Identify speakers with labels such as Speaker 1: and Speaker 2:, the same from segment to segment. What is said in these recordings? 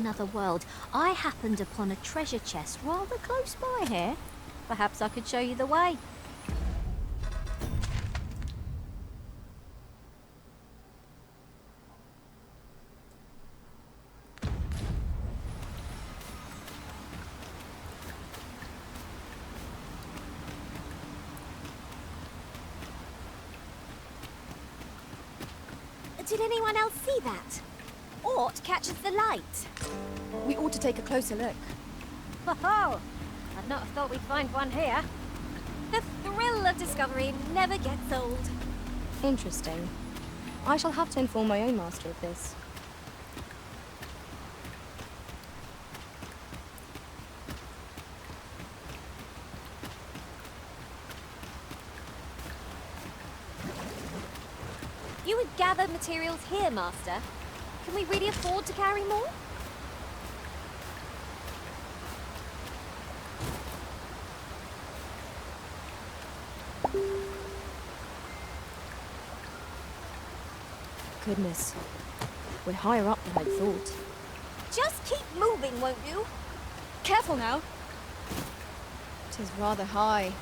Speaker 1: another world, I happened upon a treasure chest rather close by here. Perhaps I could show you the way.
Speaker 2: Did anyone else see that? Ort catches the light.
Speaker 3: We ought to take a closer look.
Speaker 2: Ho-ho! I'd not have thought we'd find one here. The thrill of discovery never gets old.
Speaker 3: Interesting. I shall have to inform my own master of this.
Speaker 2: You would gather materials here, Master. Can we really afford to carry more?
Speaker 3: Goodness. We're higher up than I'd thought.
Speaker 2: Just keep moving, won't you?
Speaker 3: Careful now! It is rather high.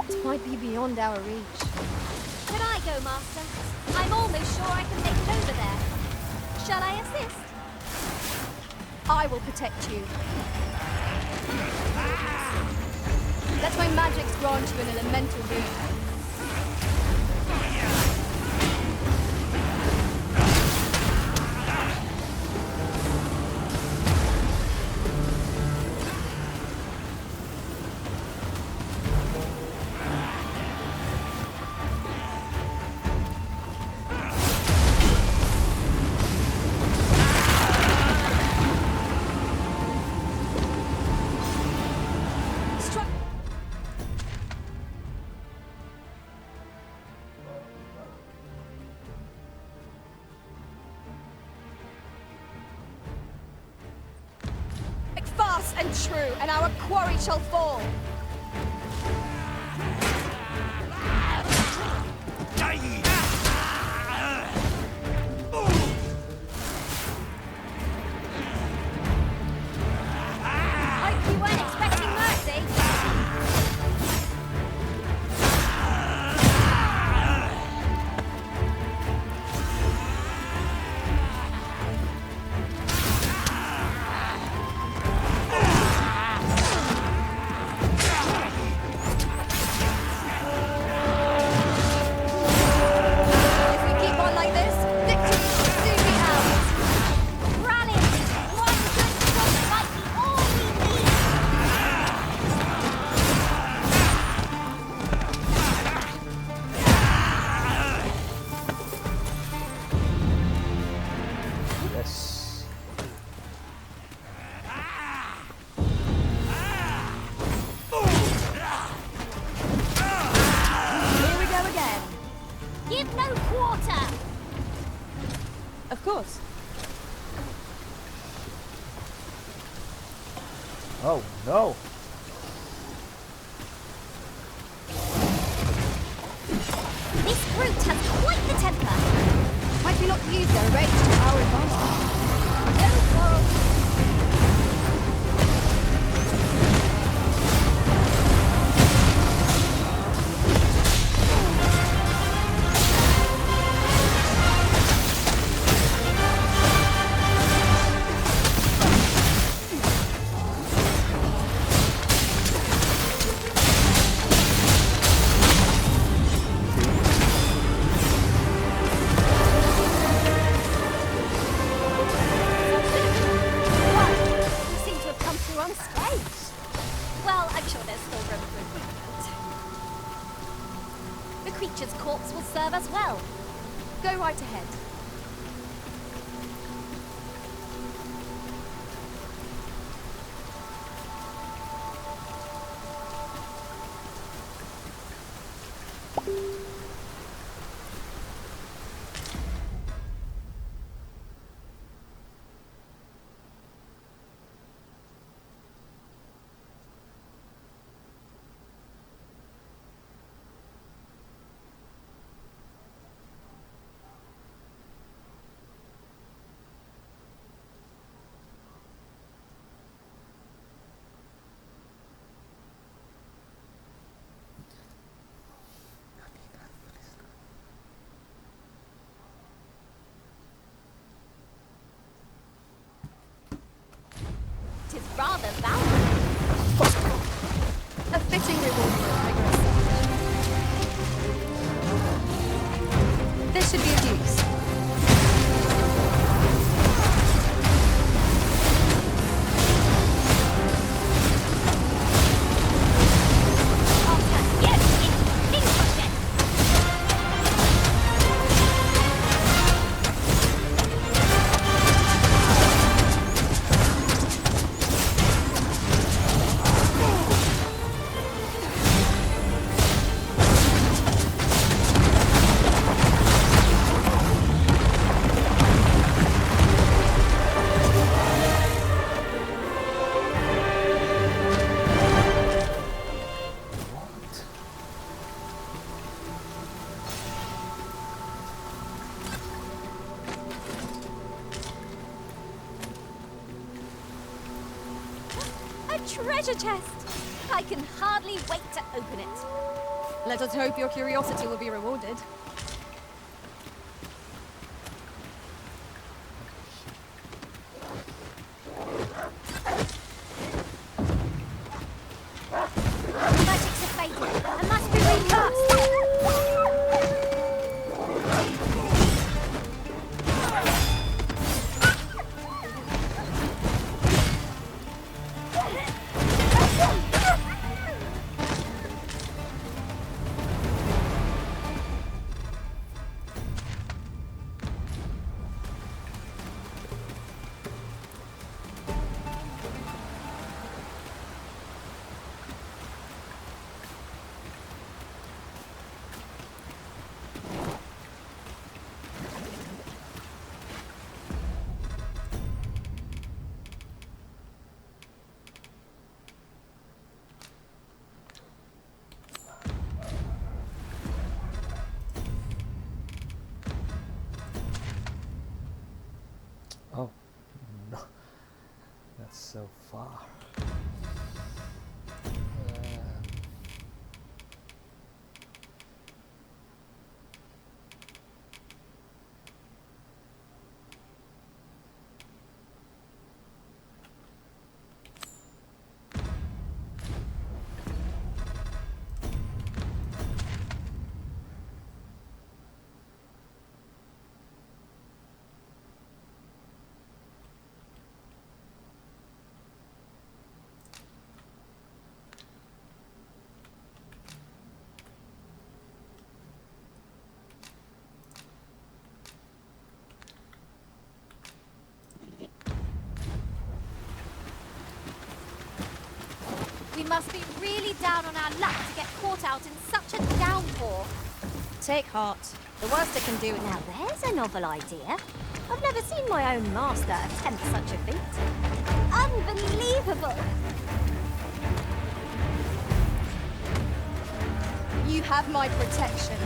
Speaker 3: It might be beyond our reach.
Speaker 2: Can I go, Master? I'm almost sure I can make it over there. Shall I assist?
Speaker 3: I will protect you. Let my magics grant you an elemental boon. Fast and true, and our quarry shall fall.
Speaker 2: Hope you weren't expecting mercy. Give no quarter!
Speaker 3: Of course.
Speaker 4: Oh no!
Speaker 2: This brute has quite the temper!
Speaker 3: Might we not use their rage to our advantage?
Speaker 2: No quarrel! Well, I'm sure there's still room for improvement. The creature's corpse will serve us well.
Speaker 3: Go right ahead.
Speaker 2: rather valuable.
Speaker 3: A fitting reward for a rigorous search. This should be of use.
Speaker 2: Treasure chest! I can hardly wait to open it.
Speaker 3: Let us hope your curiosity will be rewarded.
Speaker 2: Magics are fading. I must be really fast.
Speaker 4: Oh, no. That's so far.
Speaker 2: We must be really down on our luck to get caught out in such a downpour.
Speaker 3: Take heart. The worst it can do
Speaker 1: Now there's a novel idea. I've never seen my own master attempt such a feat.
Speaker 2: Unbelievable!
Speaker 3: You have my protection.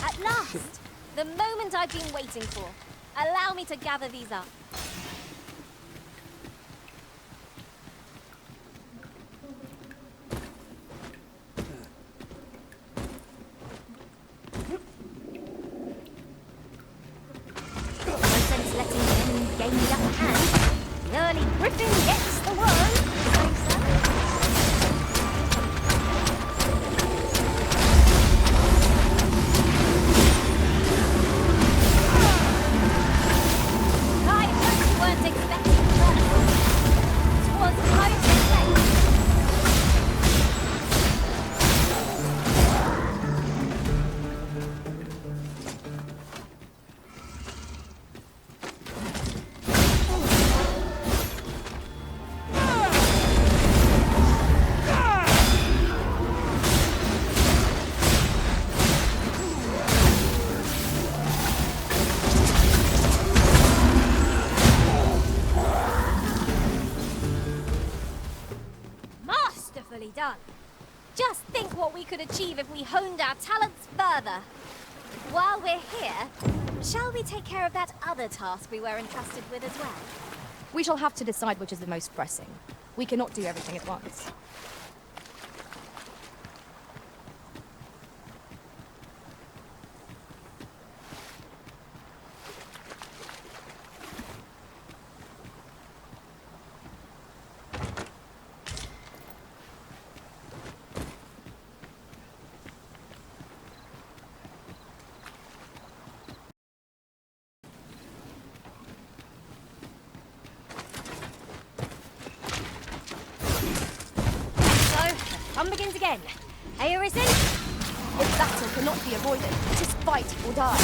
Speaker 2: At last! The moment I've been waiting for. Allow me to gather these up.
Speaker 1: No sense letting the enemy gain the upper hand. The early griffin gets the worm.
Speaker 2: I we could achieve if we honed our talents further. While we're here, shall we take care of that other task we were entrusted with as well?
Speaker 3: We shall have to decide which is the most pressing. We cannot do everything at once.
Speaker 2: Fun begins again. Hey, Arisen?
Speaker 3: This battle cannot be avoided. It is fight or die.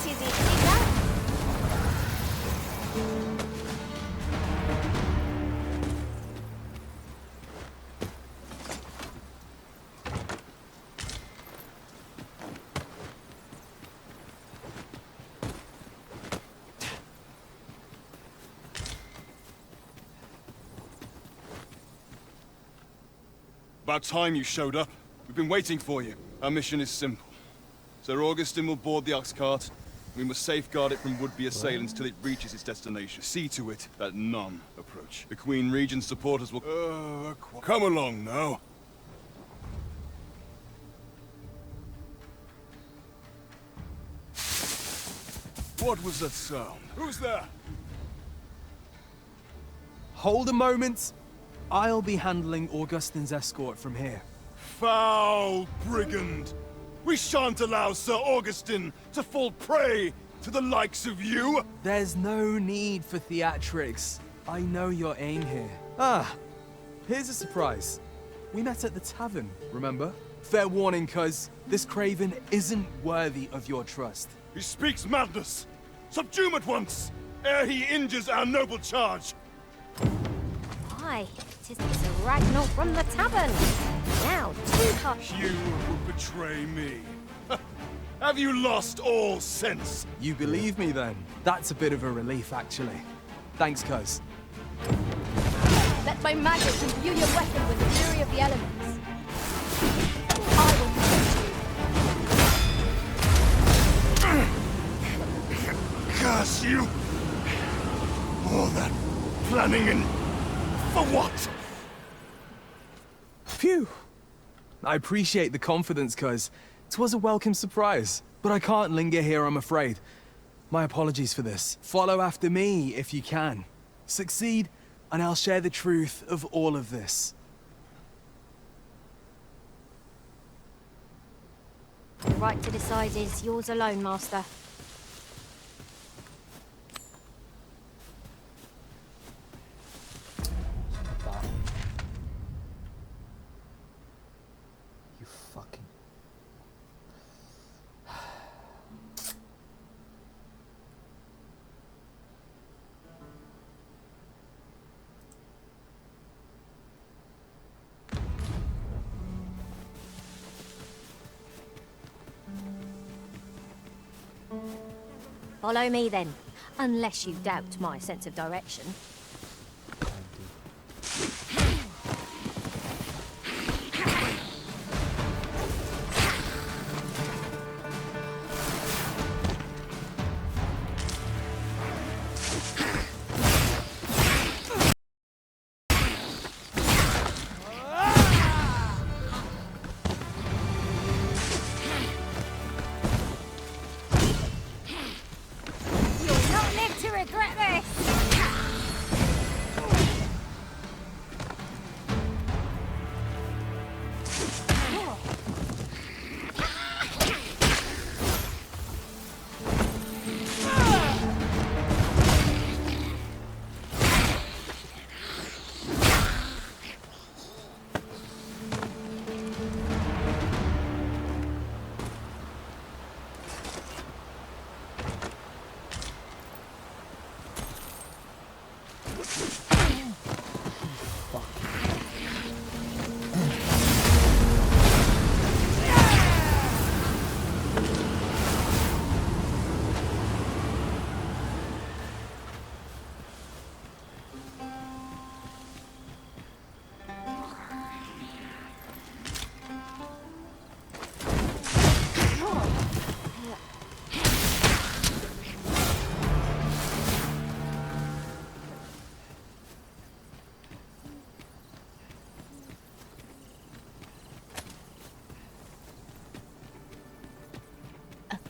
Speaker 2: Tis easy, that.
Speaker 5: About time you showed up. We've been waiting for you. Our mission is simple. Sir Augustin will board the ox cart. We must safeguard it from would-be assailants till it reaches its destination. See to it that none approach. The Queen Regent's supporters will... come along now. What was that sound? Who's there?
Speaker 6: Hold a moment. I'll be handling Augustin's escort from here.
Speaker 5: Foul brigand! We shan't allow Sir Augustin to fall prey to the likes of you!
Speaker 6: There's no need for theatrics. I know your aim here. Ah, here's a surprise. We met at the tavern, remember? Fair warning, cuz this craven isn't worthy of your trust.
Speaker 5: He speaks madness! Subdue him at once, ere he injures our noble charge!
Speaker 2: Aye, 'tis Sir Ragnar from the tavern. Now, two cups.
Speaker 5: You will betray me. Have you lost all sense?
Speaker 6: You believe me then? That's a bit of a relief, actually. Thanks, cuz.
Speaker 3: Let my magic imbue your weapon with the fury of the elements. I will protect you.
Speaker 5: Curse you! All that planning and... for what?
Speaker 6: Phew. I appreciate the confidence, cuz 'twas a welcome surprise. But I can't linger here, I'm afraid. My apologies for this. Follow after me, if you can. Succeed, and I'll share the truth of all of this.
Speaker 1: The right to decide is yours alone, Master.
Speaker 4: You fucking...
Speaker 1: Follow me then, unless you doubt my sense of direction.
Speaker 2: You'll not live to regret this!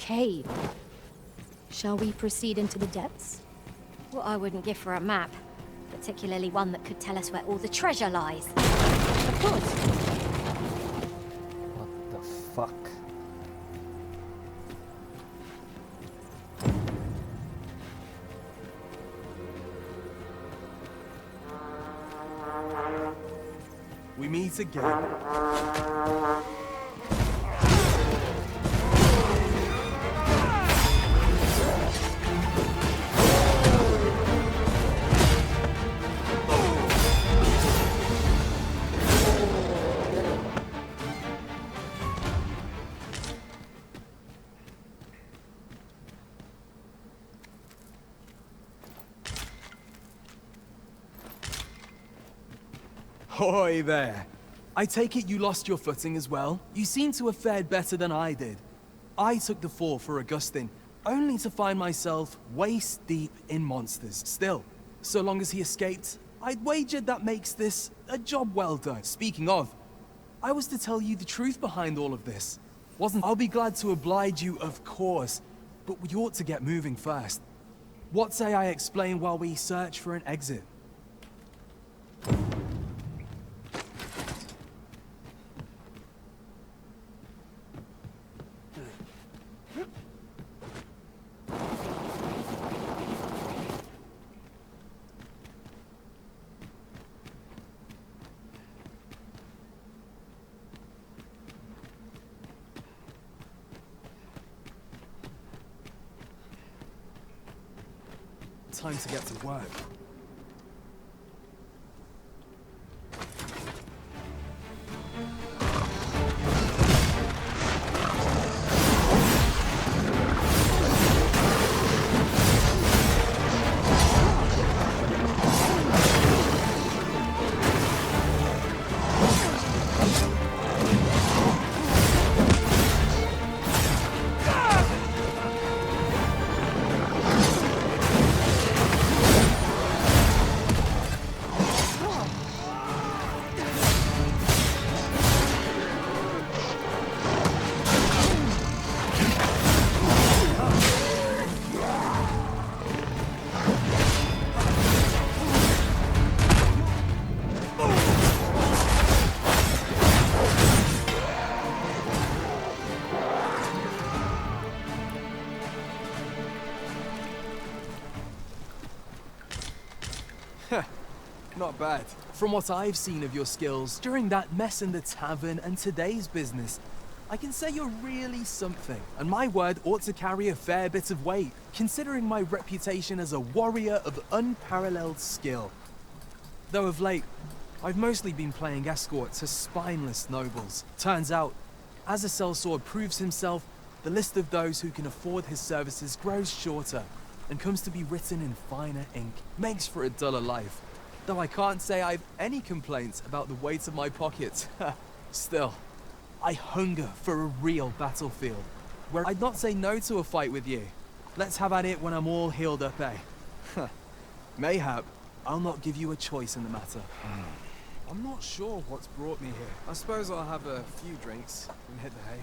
Speaker 3: cave. Shall we proceed into the depths?
Speaker 1: What I wouldn't give for a map, particularly one that could tell us where all the treasure lies.
Speaker 3: Of course.
Speaker 4: What the fuck?
Speaker 6: We meet again. Hoy there. I take it you lost your footing as well? You seem to have fared better than I did. I took the fall for Augustine, only to find myself waist deep in monsters. Still, so long as he escaped, I'd wagered that makes this a job well done. Speaking of, I was to tell you the truth behind all of this. I'll be glad to oblige you, of course, but we ought to get moving first. What say I explain while we search for an exit? Time to get to work. Not bad. From what I've seen of your skills during that mess in the tavern and today's business, I can say you're really something. And my word ought to carry a fair bit of weight, considering my reputation as a warrior of unparalleled skill. Though of late, I've mostly been playing escort to spineless nobles. Turns out, as a sellsword proves himself, the list of those who can afford his services grows shorter and comes to be written in finer ink. Makes for a duller life. Though I can't say I've any complaints about the weight of my pockets. Still, I hunger for a real battlefield, where I'd not say no to a fight with you. Let's have at it when I'm all healed up, eh? Mayhap, I'll not give you a choice in the matter. I'm not sure what's brought me here. I suppose I'll have a few drinks and hit the hay.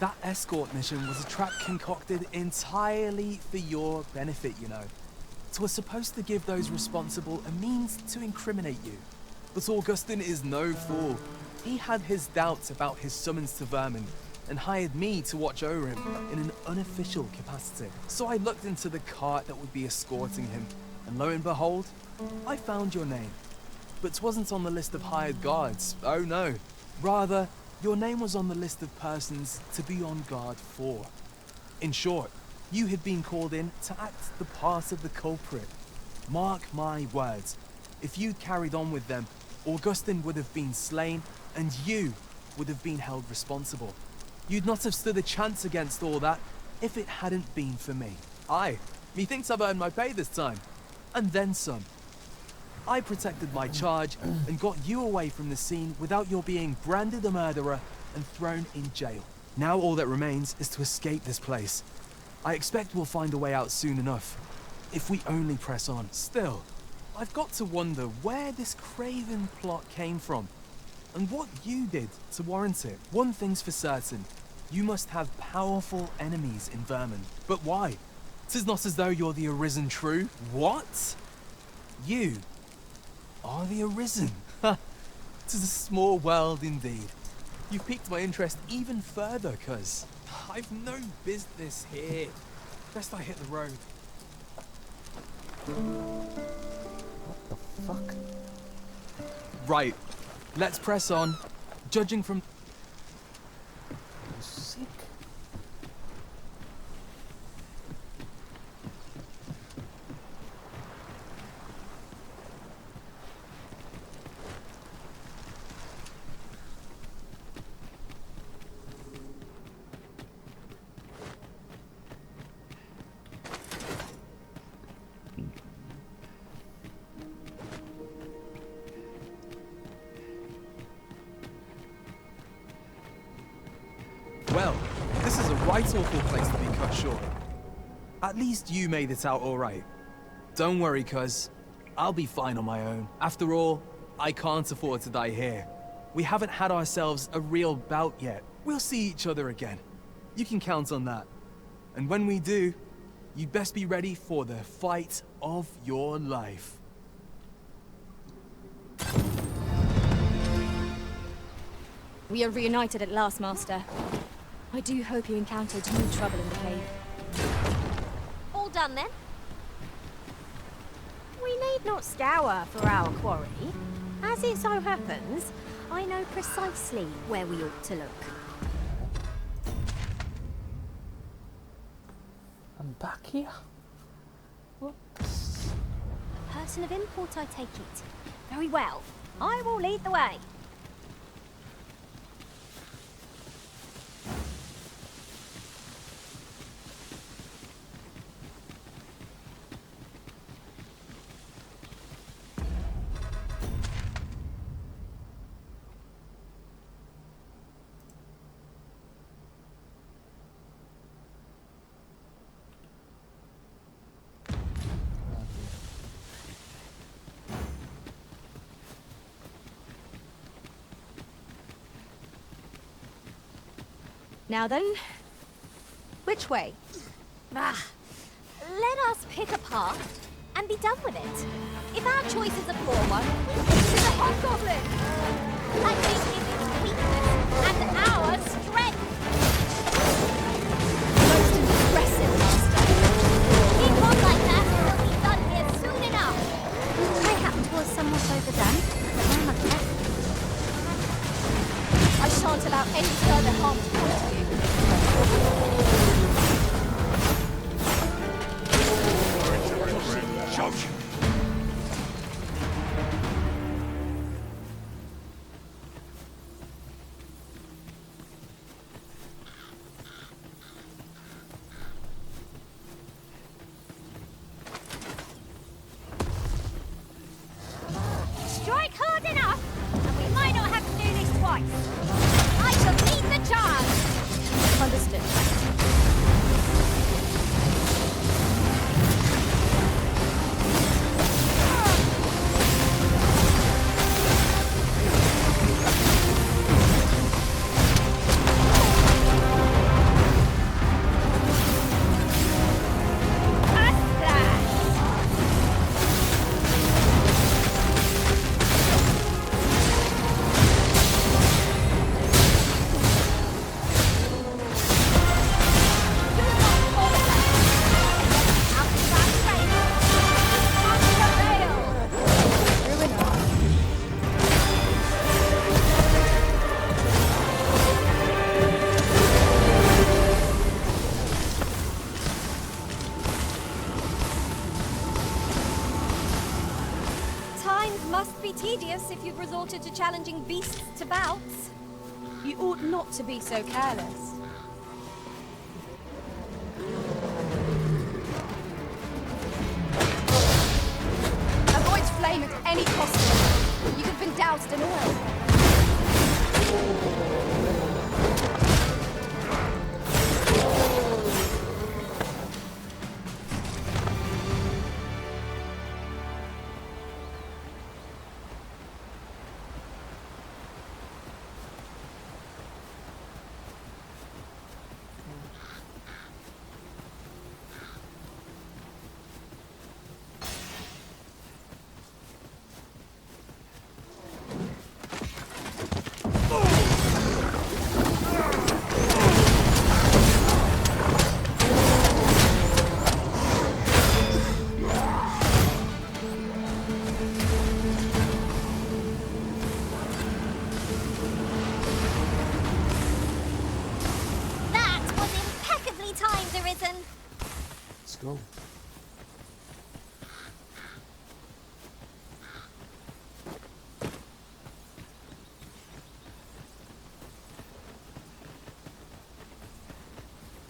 Speaker 6: That escort mission was a trap concocted entirely for your benefit, you know. It was supposed to give those responsible a means to incriminate you. But Augustine is no fool. He had his doubts about his summons to Vermin and hired me to watch over him in an unofficial capacity. So I looked into the cart that would be escorting him, and lo and behold, I found your name. But 'twasn't on the list of hired guards, oh no. Rather, your name was on the list of persons to be on guard for. In short, you had been called in to act the part of the culprit. Mark my words, if you'd carried on with them, Augustine would have been slain, and you would have been held responsible. You'd not have stood a chance against all that if it hadn't been for me. Aye, methinks I've earned my pay this time, and then some. I protected my charge and got you away from the scene without your being branded a murderer and thrown in jail. Now all that remains is to escape this place. I expect we'll find a way out soon enough, if we only press on. Still, I've got to wonder where this craven plot came from, and what you did to warrant it. One thing's for certain, You must have powerful enemies in Vermin. But why? 'Tis not as though you're the Arisen true. What? You are the Arisen. 'Tis a small world indeed. You've piqued my interest even further, cuz I've no business here. Best I hit the road.
Speaker 4: What the fuck?
Speaker 6: Right. Let's press on. Judging from...
Speaker 4: You sick?
Speaker 6: Well, this is a right awful place to be cut short. At least you made it out all right. Don't worry, cuz. I'll be fine on my own. After all, I can't afford to die here. We haven't had ourselves a real bout yet. We'll see each other again. You can count on that. And when we do, you'd best be ready for the fight of your life.
Speaker 3: We are reunited at last, Master. I do hope you encountered no trouble in the cave.
Speaker 2: All done then?
Speaker 1: We need not scour for our quarry. As it so happens, I know precisely where we ought to look.
Speaker 4: I'm back here? What?
Speaker 1: A person of import, I take it. Very well. I will lead the way.
Speaker 3: Now then, which way?
Speaker 2: Ah, let us pick a path and be done with it. If our choice is a poor one, we to the hobgoblin. I think it is weakness and our strength.
Speaker 3: Most impressive, Master.
Speaker 2: Keep on like that, or we'll be done here soon enough.
Speaker 1: Mayhap 'twas somewhat overdone, but now I'm left.
Speaker 3: I shan't allow any further harm to come to you.
Speaker 5: Shout you!
Speaker 2: Strike hard enough, and we might not have to do this twice. I shall lead the charge.
Speaker 3: Understood.
Speaker 2: Must be tedious if you've resorted to challenging beasts to bouts.
Speaker 3: You ought not to be so careless. Avoid flame at any cost. You have been doused in oil.
Speaker 4: go.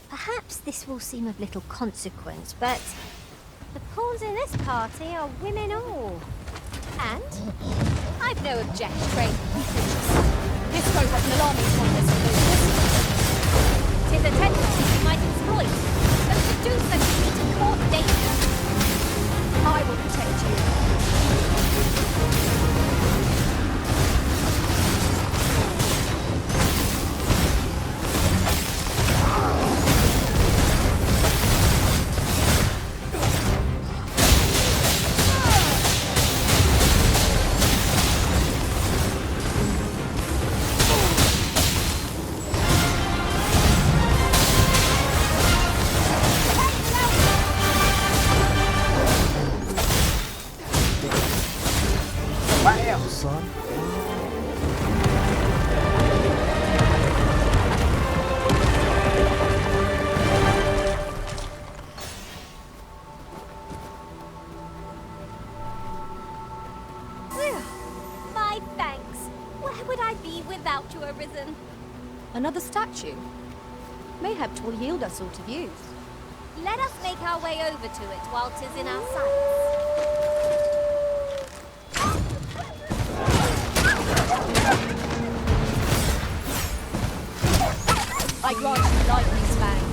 Speaker 1: Perhaps this will seem of little consequence, but the pawns in this party are women all.
Speaker 2: And I've no objection. Great.
Speaker 3: This boat has an alarming compass for those listeners.
Speaker 2: 'Tis a tendency we might exploit. But to do so, we need to court danger.
Speaker 3: I will protect you.
Speaker 4: Bam, son.
Speaker 2: My thanks. Where would I be without you, Arisen?
Speaker 3: Another statue? Mayhap 'twill yield us all to views.
Speaker 2: Let us make our way over to it while 'tis in our sights.
Speaker 3: I grant you lightning's fangs.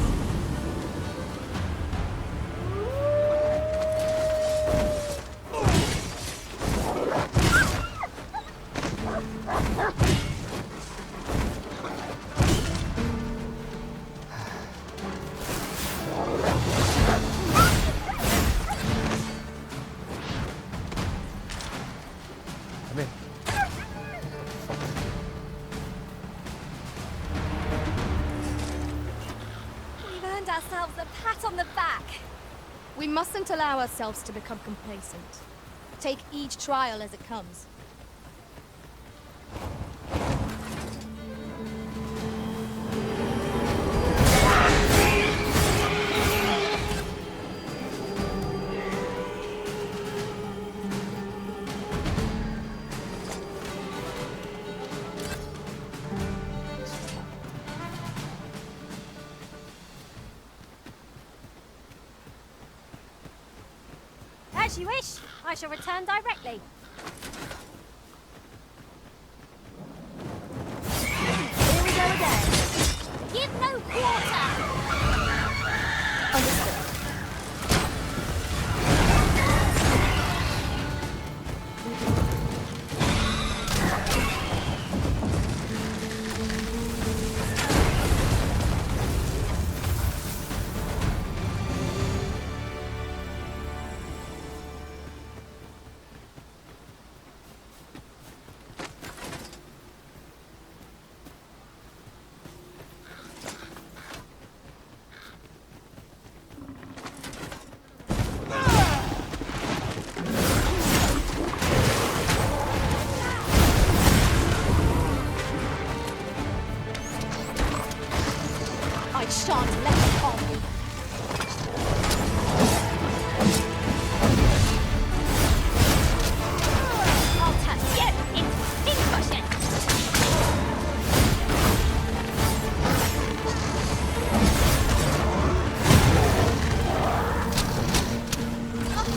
Speaker 4: Come in.
Speaker 2: We've earned ourselves a pat on the back.
Speaker 3: We mustn't allow ourselves to become complacent. Take each trial as it comes.
Speaker 1: As you wish. I shall return directly. Here we go again.
Speaker 2: Give no quarter.
Speaker 3: Understood. I shan't let it harm you.
Speaker 2: I'll turn you into pincushion.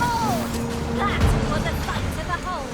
Speaker 2: Oh, that was a sight to behold.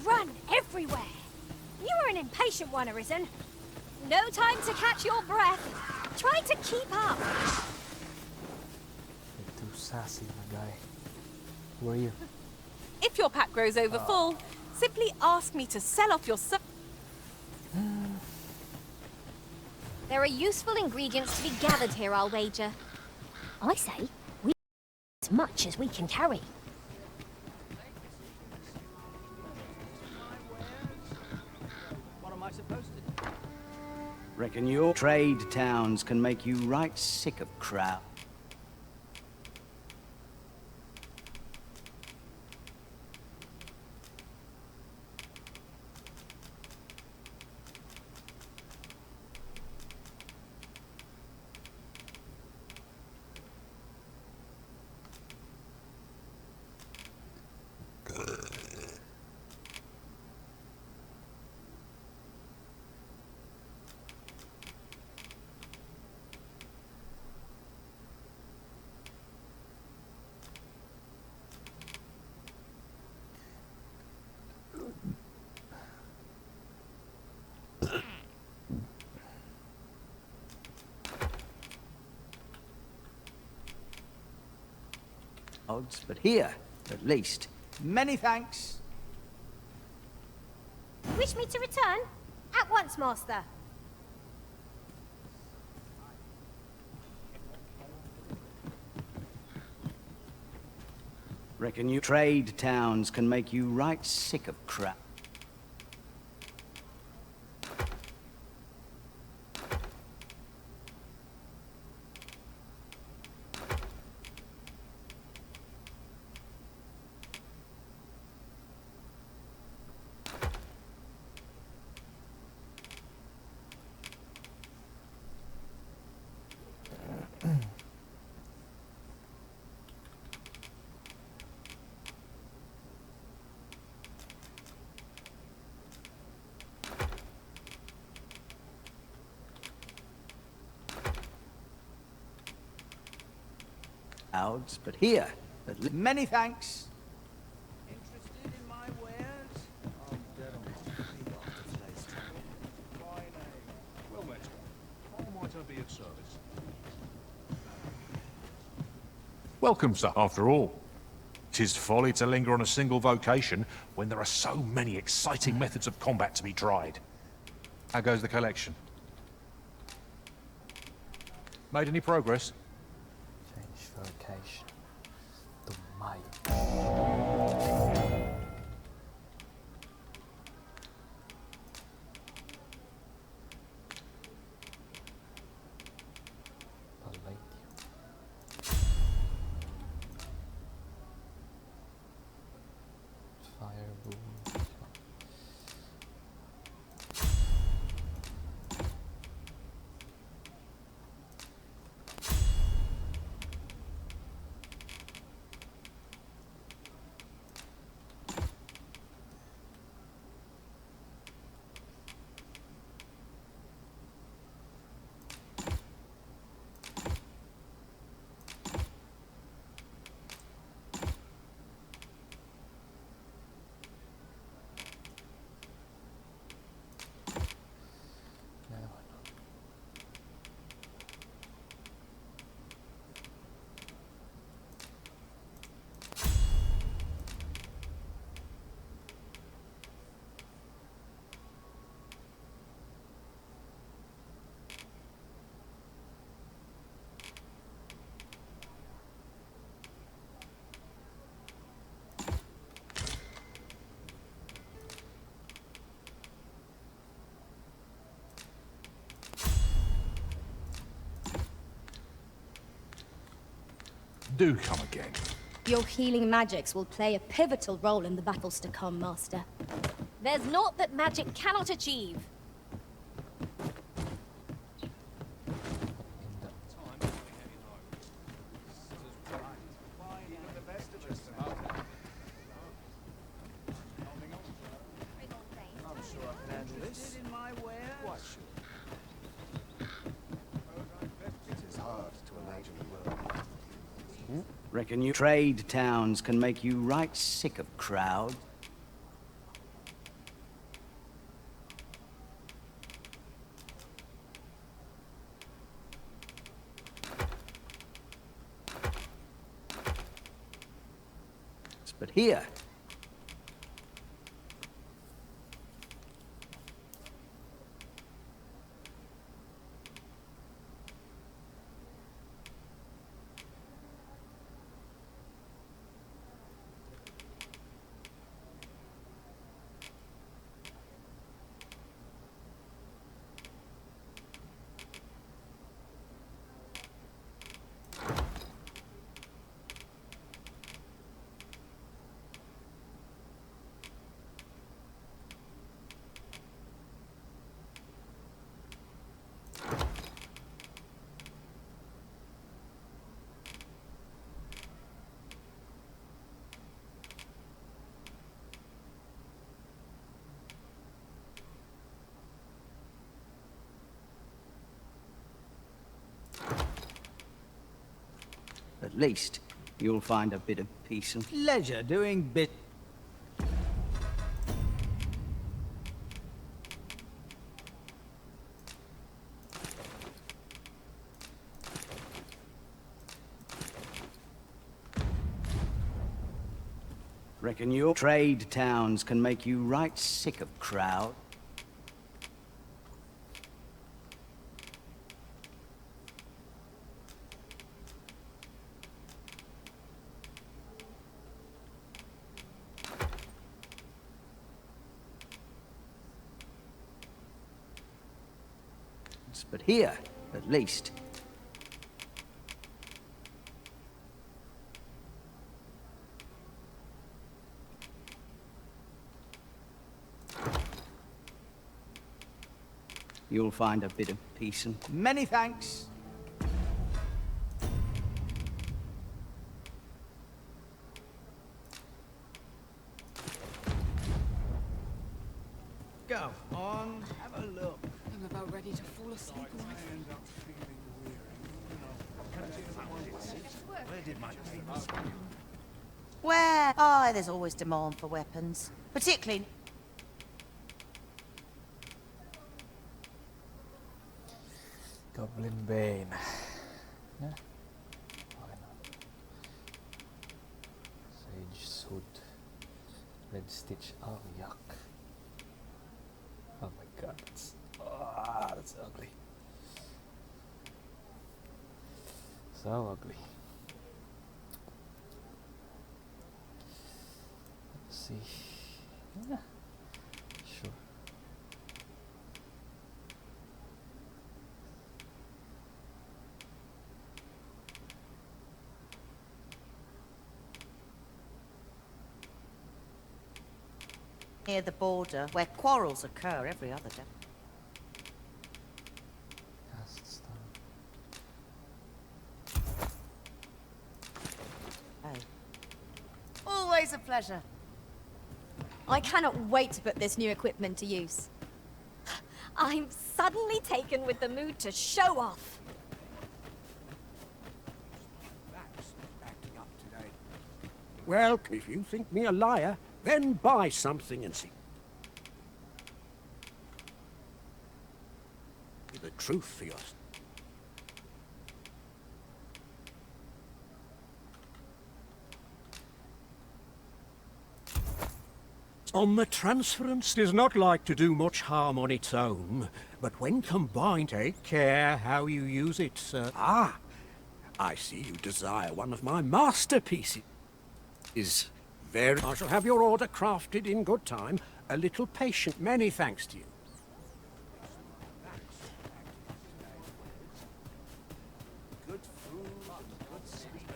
Speaker 1: run everywhere. You are an impatient one, Arisen. No time to catch your breath. Try to keep up.
Speaker 4: You're too sassy, my guy. Who are you?
Speaker 7: If your pack grows over full, simply ask me to sell off your
Speaker 2: There are useful ingredients to be gathered here, I'll wager.
Speaker 1: I say, we as much as we can carry.
Speaker 8: Reckon your trade towns can make you right sick of crowd. Odds, but here, at least. Many thanks.
Speaker 1: Wish me to return? At once, Master.
Speaker 8: Reckon you trade towns can make you right sick of crap. Odds, but here, many thanks. Interested in my wares? I'm dead on my feet after today's travel.
Speaker 9: Well met. How might I be of service? Welcome, sir, after all. 'Tis folly to linger on a single vocation when there are so many exciting methods of combat to be tried. How goes the collection? Made any progress?
Speaker 4: Change vocation to my. Fire boom.
Speaker 9: Do come again.
Speaker 3: Your healing magics will play a pivotal role in the battles to come, Master.
Speaker 2: There's naught that magic cannot achieve.
Speaker 8: Reckon you trade towns can make you right sick of crowd. But here, at least you'll find a bit of peace and pleasure doing bit. Reckon your trade towns can make you right sick of crowd. But here, at least, you'll find a bit of peace and many thanks. Go on, have a look.
Speaker 3: I'm about ready to fall asleep already.
Speaker 10: Where? Oh, there's always demand for weapons. Particularly...
Speaker 4: Goblin Bane. Yeah. Why not? Sage Hood. Red Stitch. Oh, yuck. Oh my god, that's ugly. So ugly. Let's see. Yeah, sure.
Speaker 10: Near the border, where quarrels occur every other day.
Speaker 4: Cast stone.
Speaker 10: Hey. Always a pleasure.
Speaker 3: I cannot wait to put this new equipment to use.
Speaker 2: I'm suddenly taken with the mood to show off.
Speaker 11: Well, if you think me a liar, then buy something and see the truth for yourself. On the transference does not like to do much harm on its own, but when combined, take care how you use it, sir. Ah, I see you desire one of my masterpieces. I shall have your order crafted in good time. A little patient. Many thanks to you.
Speaker 8: Good food and good sleep.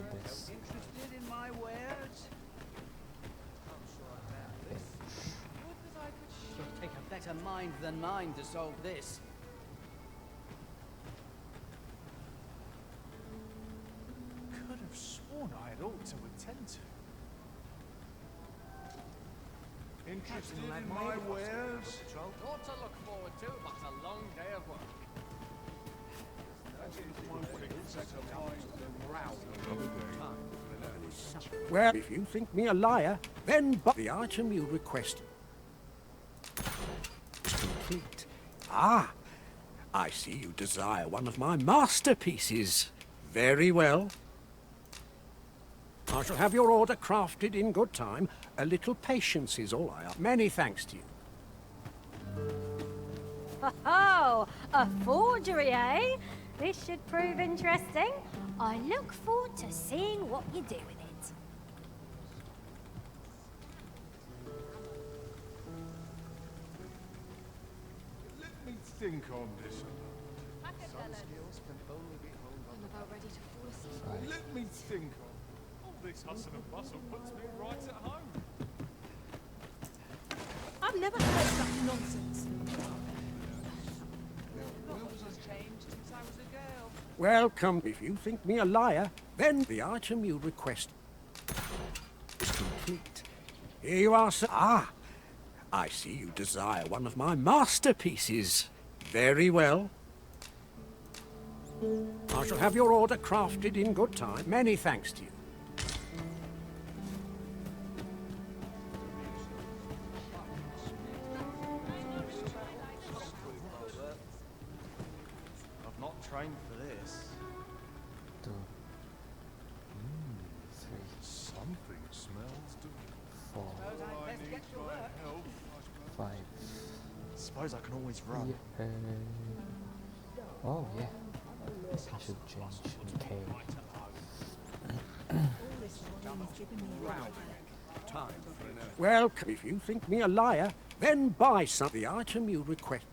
Speaker 8: Interested in my wares? It'll take a better mind than mine to solve this.
Speaker 9: Could have sworn I had ought to attend to. Interested in my wares?
Speaker 12: What to look forward to, but a long day of work.
Speaker 11: Well, if you think me a liar, then buy the item you requested. Complete. Ah, I see you desire one of my masterpieces. Very well. I shall have your order crafted in good time. A little patience is all I ask. Many thanks to you.
Speaker 1: Oh, a forgery, eh? This should prove interesting. I look forward to seeing what you do with it.
Speaker 13: Let me think on this.
Speaker 12: Some skills can only be honed on. I'm about ready to fall asleep.
Speaker 13: Let me think on.
Speaker 5: All this hustle and bustle puts me right at home.
Speaker 7: I've never heard such nonsense.
Speaker 11: Welcome. If you think me a liar, then the item you request is complete. Here you are, sir. Ah, I see you desire one of my masterpieces. Very well. I shall have your order crafted in good time. Many thanks to you.
Speaker 12: I've not trained for this.
Speaker 4: 2, 3,
Speaker 13: Something smells delicious.
Speaker 4: 4,
Speaker 12: I need my help.
Speaker 4: 5.
Speaker 12: Suppose I can always run.
Speaker 4: Yeah. Oh yeah. I should change. Okay.
Speaker 11: Welcome. If you think me a liar, then buy some. The item you request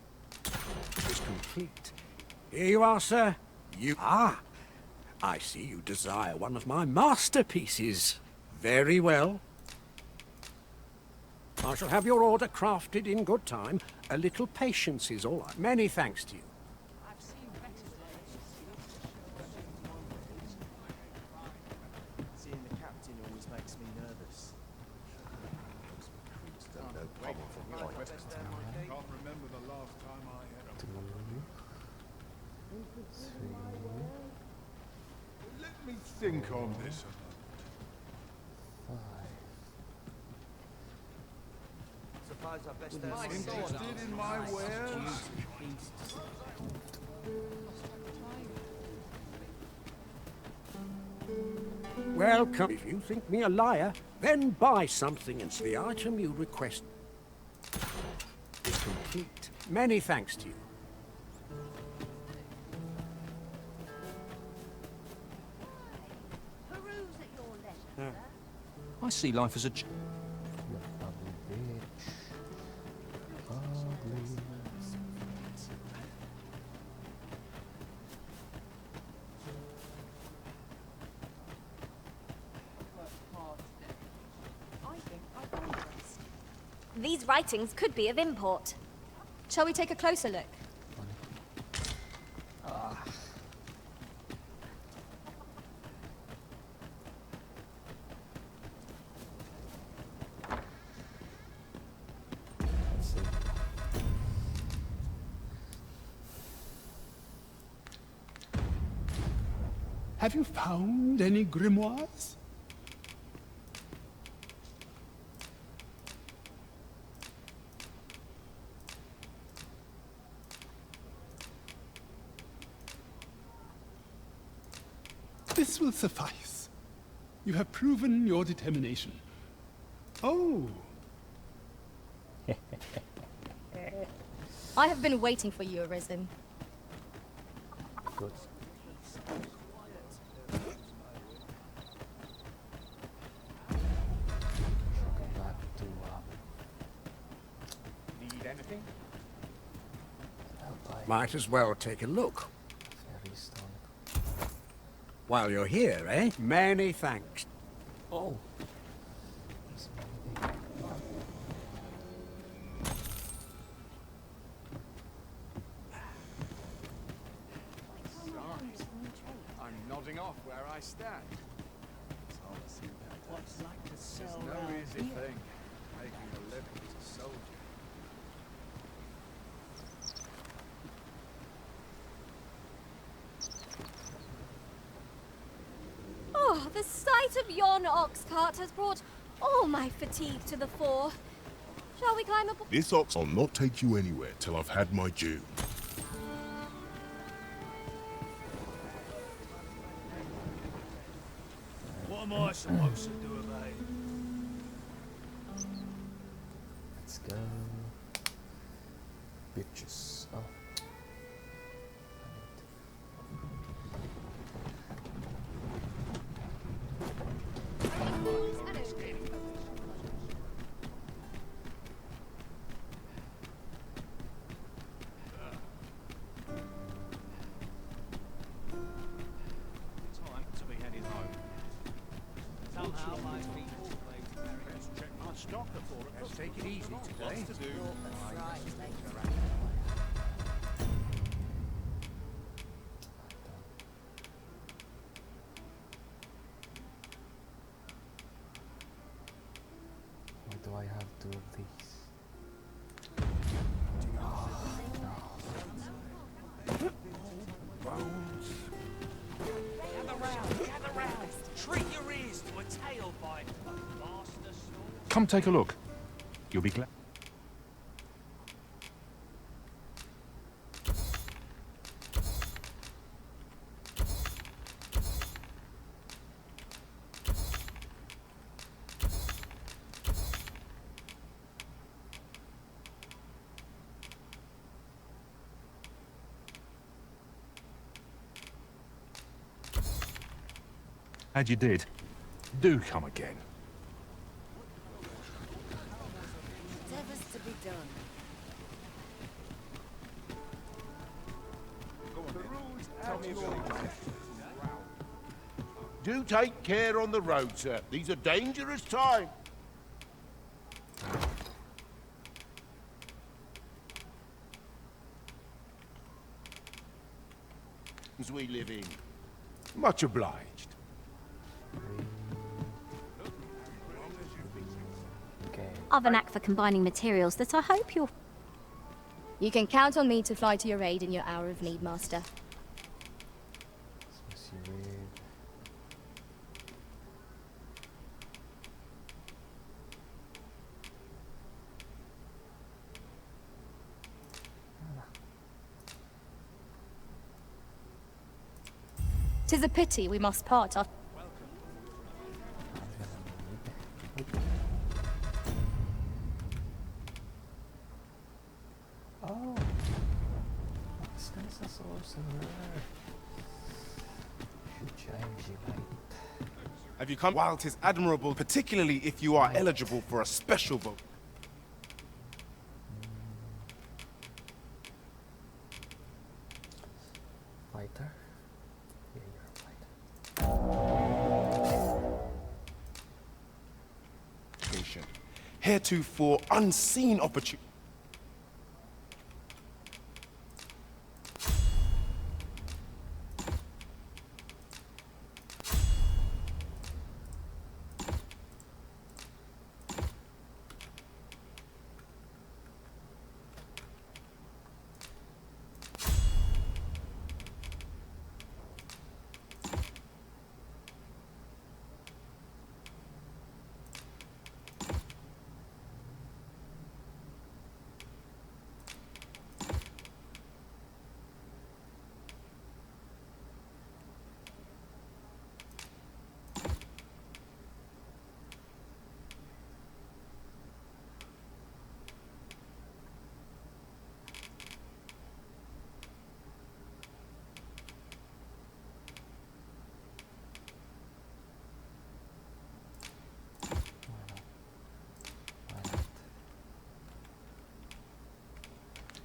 Speaker 11: is complete. Here you are, sir. You... Ah, I see you desire one of my masterpieces. Very well. I shall have your order crafted in good time. A little patience is all. Many thanks to you.
Speaker 12: Seeing the captain always makes me nervous.
Speaker 13: Can't remember the last time I had a...
Speaker 4: 2, 3.
Speaker 13: Let me think on this.
Speaker 4: 5.
Speaker 8: Suppose I best
Speaker 13: Interested in my wares?
Speaker 11: Welcome. If you think me a liar, then buy something and the item you request is complete. Many thanks to you.
Speaker 10: Peruse at your leisure.
Speaker 9: I see life as a...
Speaker 4: You ugly bitch. Ugly.
Speaker 2: These writings could be of import.
Speaker 3: Shall we take a closer look?
Speaker 4: Let's see.
Speaker 14: Have you found any grimoires? This will suffice. You have proven your determination. Oh,
Speaker 3: I have been waiting for you, Arisen.
Speaker 4: Good. Go back to
Speaker 11: Need anything?
Speaker 4: help
Speaker 11: Might as well take a look.
Speaker 4: fairy stone.
Speaker 11: While you're here, eh? Many thanks.
Speaker 4: Oh. This maybe.
Speaker 12: I'm nodding off where I stand. It's hard to see that.
Speaker 10: What's like to
Speaker 12: It's
Speaker 10: sell
Speaker 12: no
Speaker 10: round
Speaker 12: easy
Speaker 10: here?
Speaker 12: thing, making a living as a soldier.
Speaker 2: Oh, the sight of yon ox cart has brought all my fatigue to the fore. Shall we climb aboard?
Speaker 13: This ox will not take you anywhere till I've had my due.
Speaker 14: what
Speaker 8: am I supposed to do about it?
Speaker 4: Let's go. Bitches. Oh.
Speaker 8: Time to be heading home. Somehow my feet Let's check my stock before it. Let's take it easy today. Lots to do.
Speaker 4: Why do I have two of these?
Speaker 8: Gather round. Treat your ears to a tail bite. Master snore.
Speaker 9: Come take a look. You'll be glad. And you did. Do come again.
Speaker 10: Whatever's to be done.
Speaker 15: Do take care on the road, sir. These are dangerous times. We live in. Much obliged.
Speaker 1: I've an knack for combining materials that I hope you'll...
Speaker 3: You can count on me to fly to your aid in your hour of need, Master. Tis a pity we must part after...
Speaker 4: Oh, this guy's a sorcerer. Should change it, mate.
Speaker 16: Have you come? While 'tis admirable, particularly if you are eligible for a special vote.
Speaker 4: Fighter? Yeah, you're a fighter.
Speaker 16: Heretofore unseen opportunity.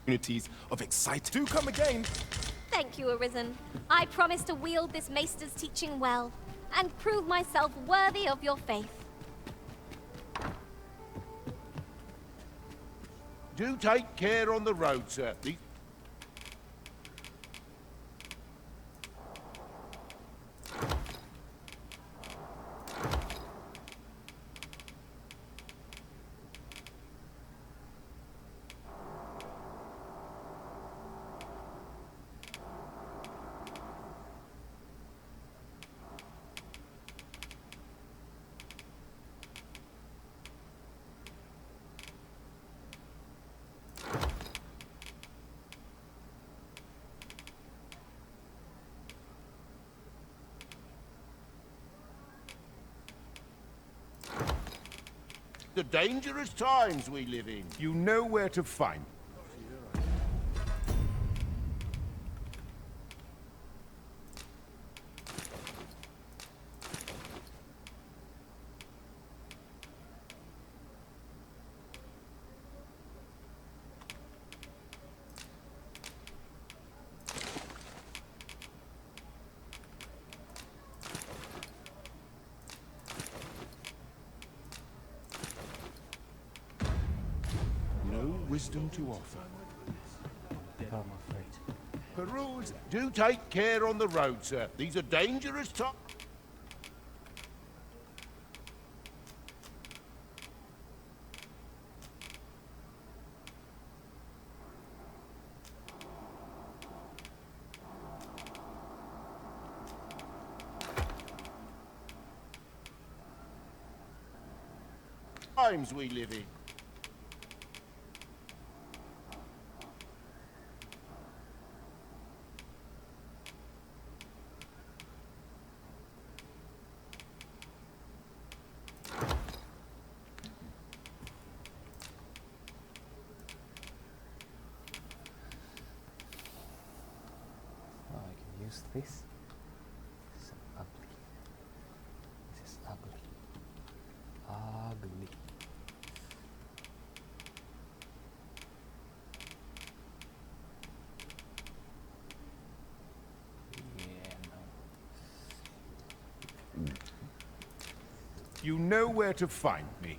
Speaker 16: Opportunities of excitement. Do come again.
Speaker 2: Thank you, Arisen. I promise to wield this maester's teaching well, and prove myself worthy of your faith.
Speaker 15: Do take care on the road, sir. These The dangerous times we live in.
Speaker 8: You know where to find.
Speaker 15: No wisdom to offer.
Speaker 4: I'm afraid.
Speaker 15: Peruse, do take care on the road, sir. These are dangerous times. Times we live in.
Speaker 4: Oh, I can use this. This is ugly. This is ugly. Ugly. Yeah, no.
Speaker 8: You know where to find me.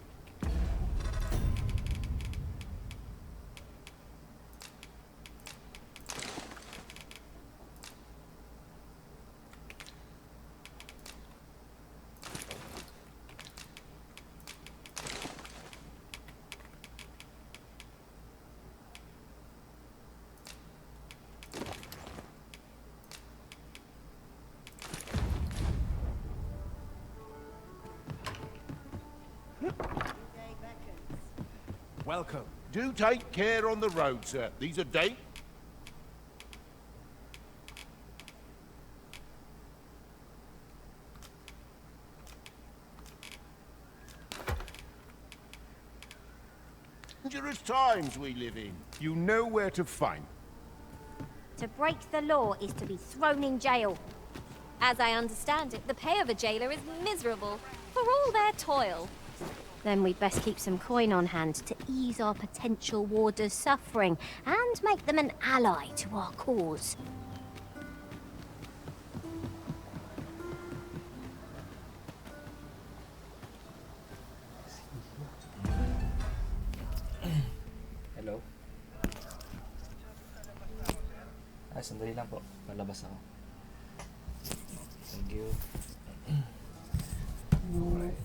Speaker 15: Welcome. Do take care on the road, sir. These are dangerous times we live in.
Speaker 8: You know where to find.
Speaker 2: To break the law is to be thrown in jail. As I understand it, the pay of a jailer is miserable for all their toil.
Speaker 1: Then we'd best keep some coin on hand to ease our potential warders' suffering and make them an ally to our cause.
Speaker 4: Hello? Sandali lang po. Malabas ako. Thank you. Alright.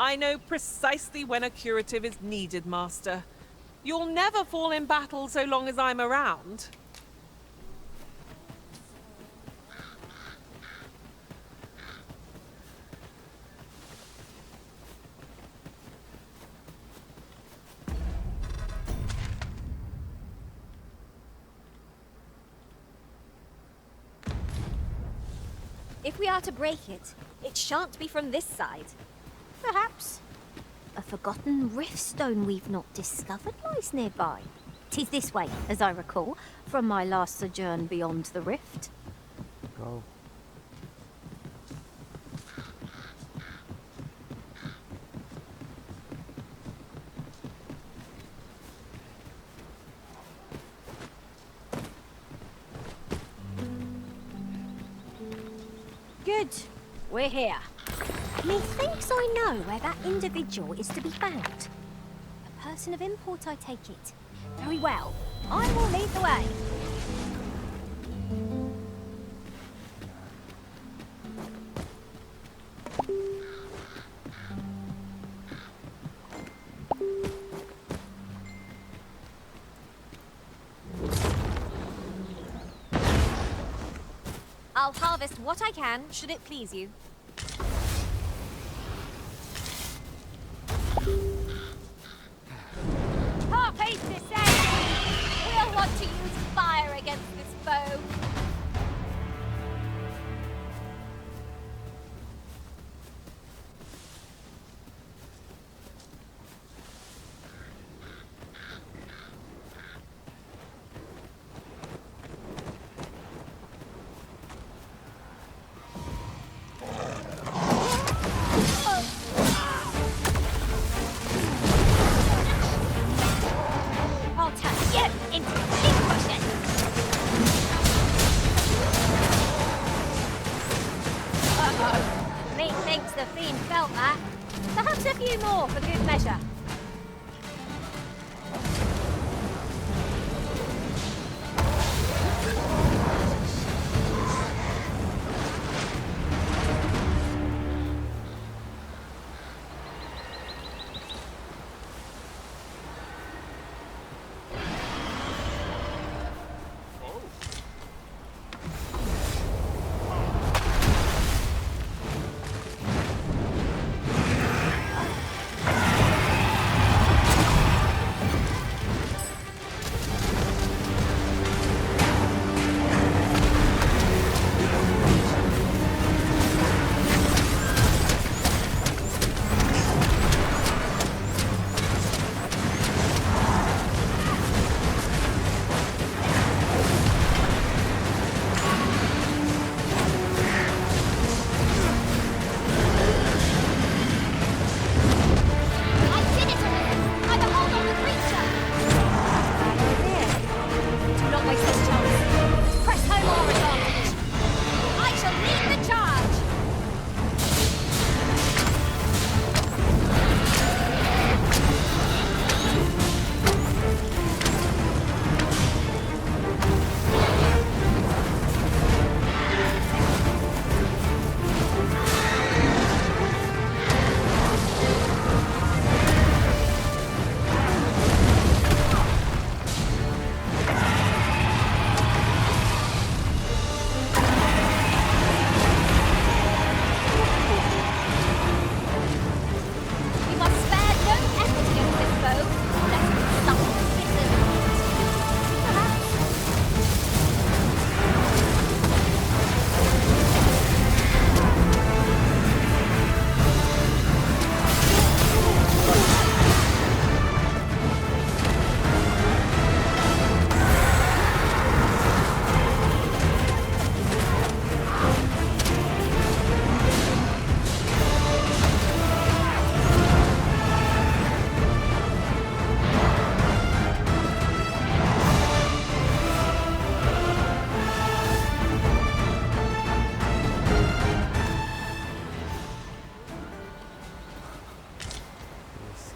Speaker 7: I know precisely when a curative is needed, Master. You'll never fall in battle so long as I'm around.
Speaker 2: If we are to break it, it shan't be from this side. Perhaps a forgotten riftstone we've not discovered lies nearby. 'Tis this way, as I recall, from my last sojourn beyond the rift.
Speaker 4: Go.
Speaker 1: Good. We're here.
Speaker 2: Methinks I know where that individual is to be found. A person of import, I take it.
Speaker 1: Very well. I will lead the way.
Speaker 2: I'll harvest what I can, should it please you.
Speaker 1: Harpies descend!
Speaker 2: We'll want to use fire against this foe.
Speaker 1: I'll turn you into pincushion! Uh-oh. Methinks the fiend felt that. Perhaps a few more for good measure.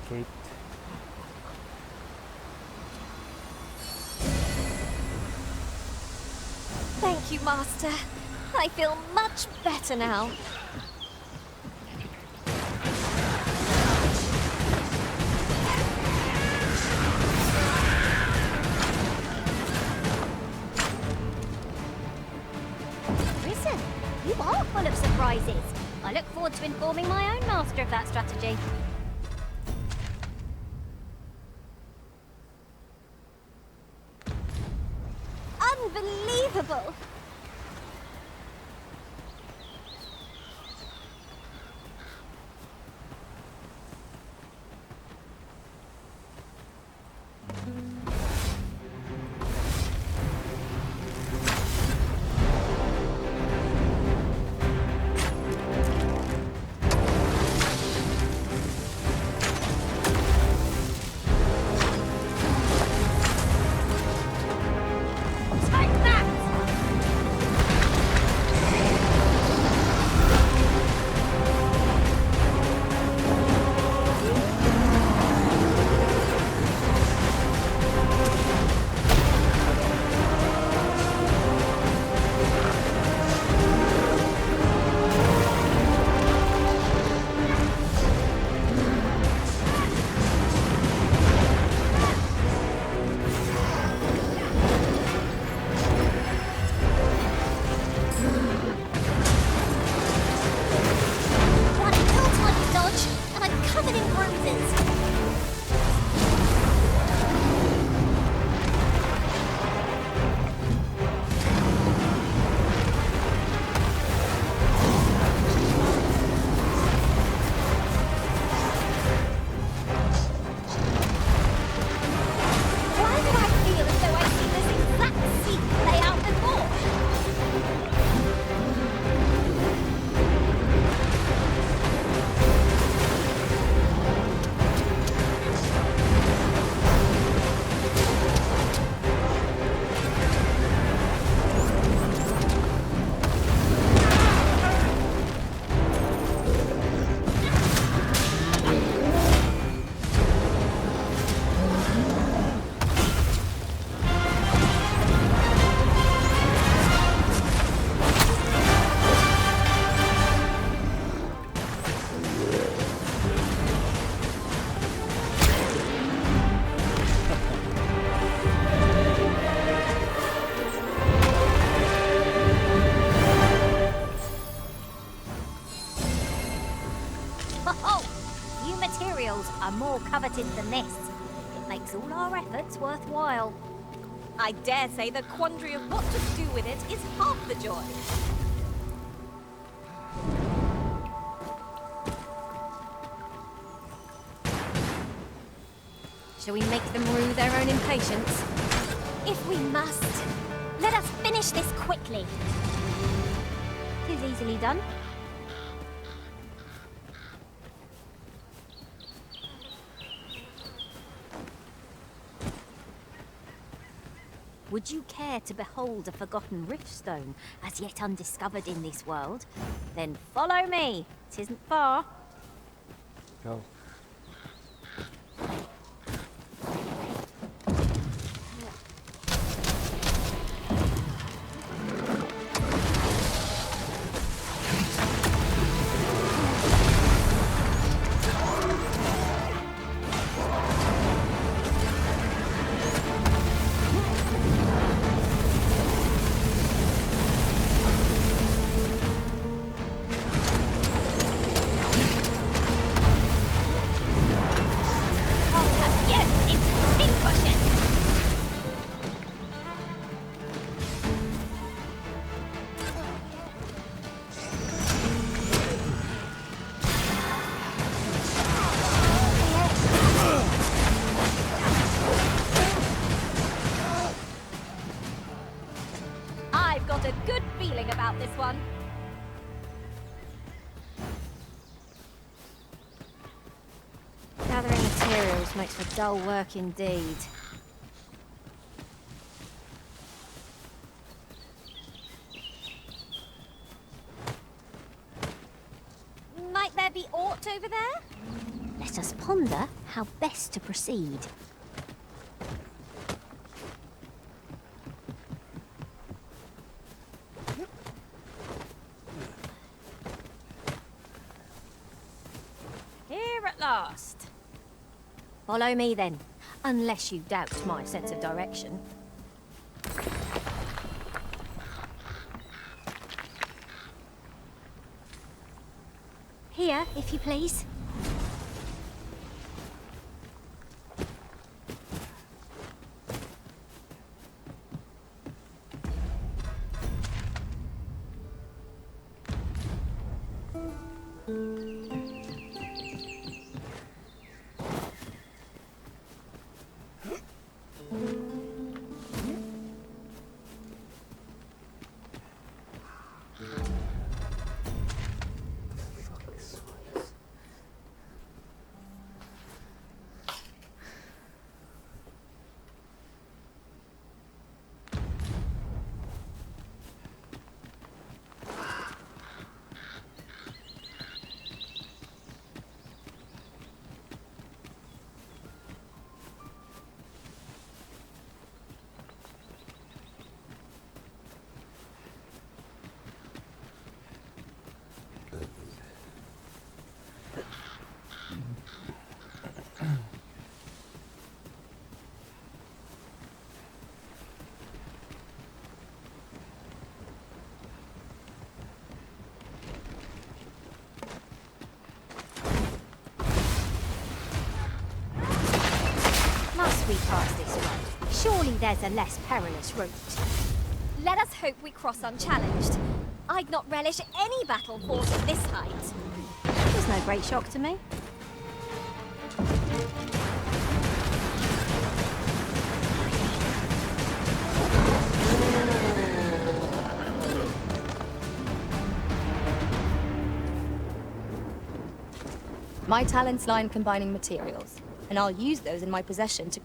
Speaker 4: Escaped.
Speaker 2: Thank you, Master. I feel much better now.
Speaker 1: You are full of surprises. I look forward to informing my own master of that strategy.
Speaker 2: Unbelievable!
Speaker 1: Are more coveted than this. It makes all our efforts worthwhile.
Speaker 2: I dare say the quandary of what to do with it is half the joy.
Speaker 1: Shall we make them rue their own impatience?
Speaker 2: If we must, let us finish this quickly.
Speaker 1: 'Tis easily done. Would you care to behold a forgotten riftstone as yet undiscovered in this world? Then follow me. 'Tisn't far.
Speaker 4: Go.
Speaker 2: A good feeling about this one.
Speaker 1: Gathering materials makes for dull work indeed.
Speaker 2: Might there be aught over there?
Speaker 1: Let us ponder how best to proceed. Here at last. Follow me then, unless you doubt my sense of direction. Here, if you please. Must we pass this road? Surely there's a less perilous route.
Speaker 2: Let us hope we cross unchallenged. I'd not relish any battle fought at this height.
Speaker 1: It was no great shock to me.
Speaker 3: My talents lie in combining materials, and I'll use those in my possession to...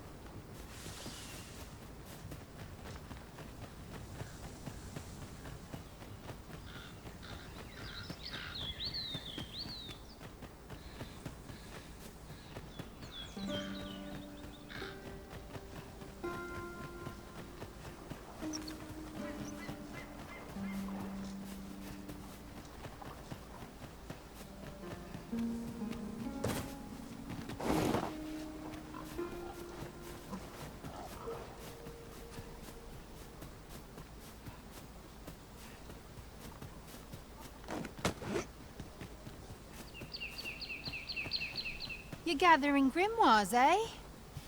Speaker 17: You're gathering grimoires, eh?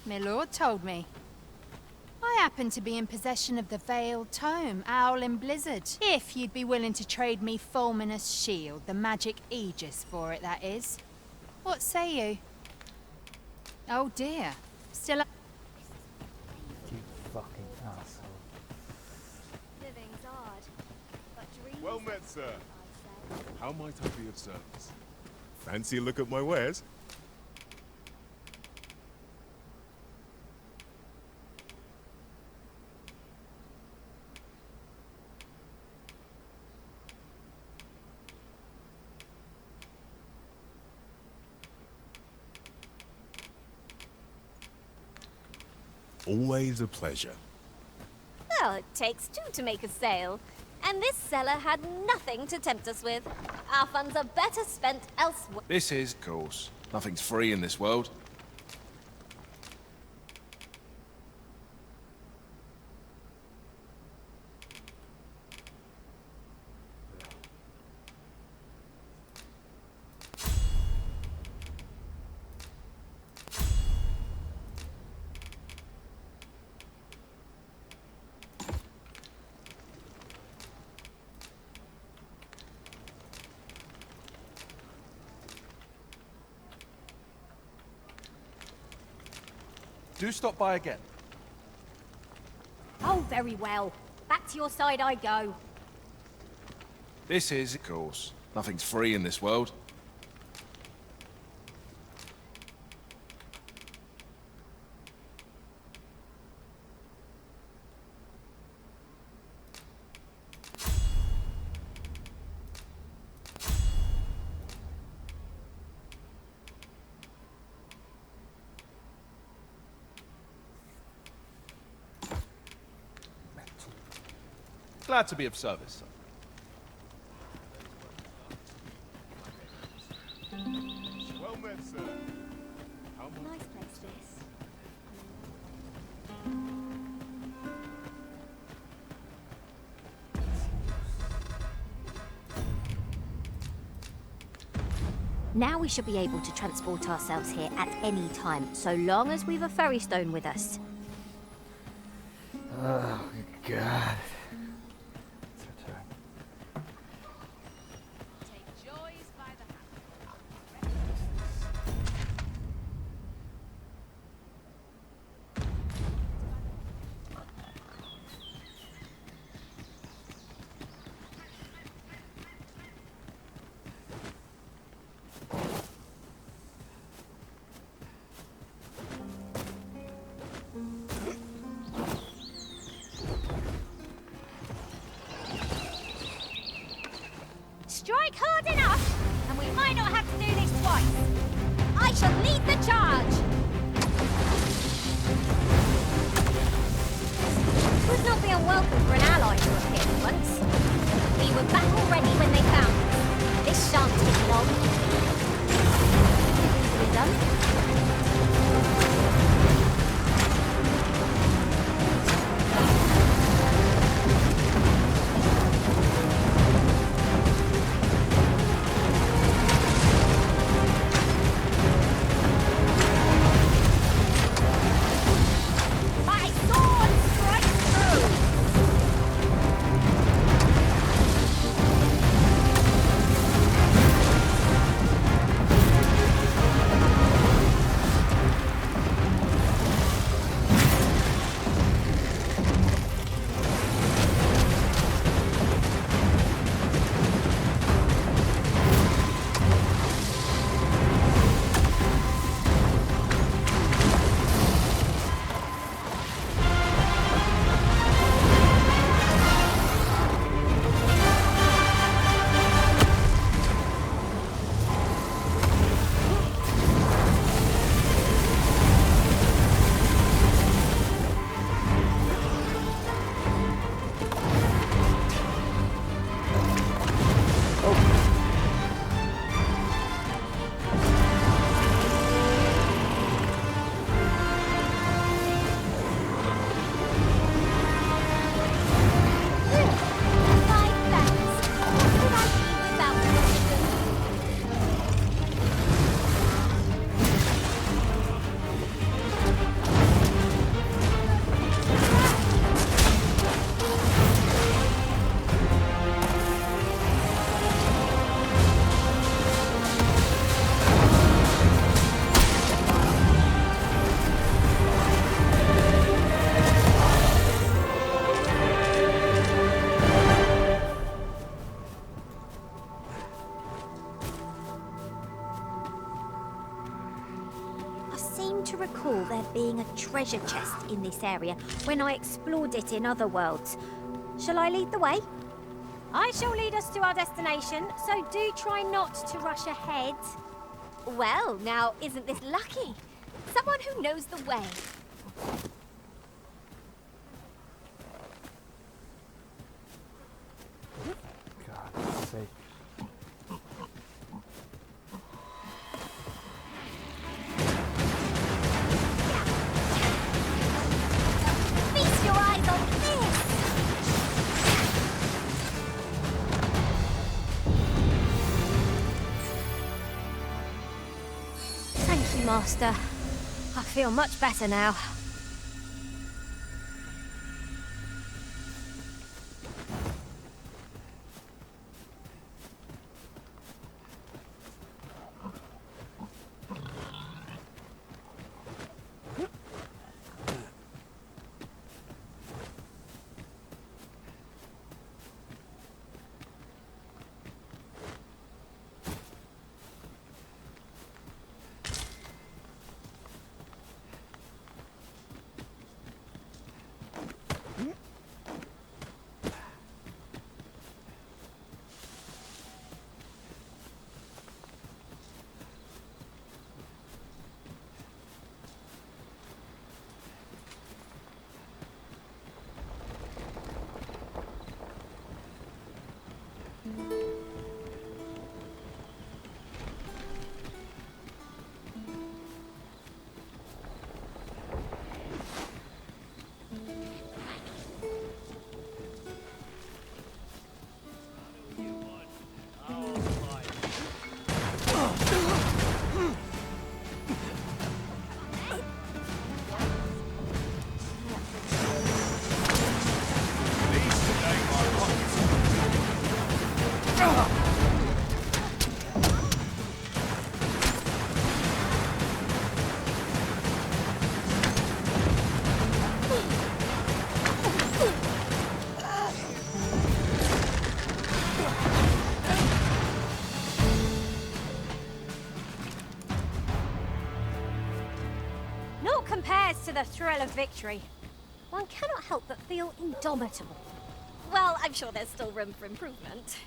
Speaker 17: My lord told me. I happen to be in possession of the Veiled Tome, Owl and Blizzard. If you'd be willing to trade me Fulminous Shield, the magic Aegis for it, that is. What say you? Oh dear. Still...
Speaker 4: You fucking asshole.
Speaker 2: Living's odd, but dreams...
Speaker 18: Well met, sir. How might I be of service? Fancy a look at my wares? Always a pleasure.
Speaker 2: Well, it takes two to make a sale. And this seller had nothing to tempt us with. Our funds are better spent elsewhere.
Speaker 16: This is, of course. Nothing's free in this world.
Speaker 6: Do stop by again.
Speaker 1: Oh, very well. Back to your side I go.
Speaker 16: This is, of course. Nothing's free in this world.
Speaker 6: Glad to be of service, sir.
Speaker 18: Well met, sir. How much?
Speaker 2: Nice place, this. Now we should be able to transport ourselves here at any time, so long as we've a ferry stone with us.
Speaker 4: Oh, God. Let's return.
Speaker 2: Strike hard enough, and we might not have to do this twice. I shall lead the charge! It would not be unwelcome for an ally to appear at once. We were battle ready when they found us. This shan't take long. Easily done. To recall there being a treasure chest in this area when I explored it in other worlds. Shall I lead the way?
Speaker 1: I shall lead us to our destination, so do try not to rush ahead.
Speaker 2: Well, now, isn't this lucky? Someone who knows the way.
Speaker 4: God's sake.
Speaker 2: Feast your eyes on this!
Speaker 1: Thank you, Master. I feel much better now. Naught compares to the thrill of victory. One cannot help but feel indomitable.
Speaker 2: Well, I'm sure there's still room for improvement.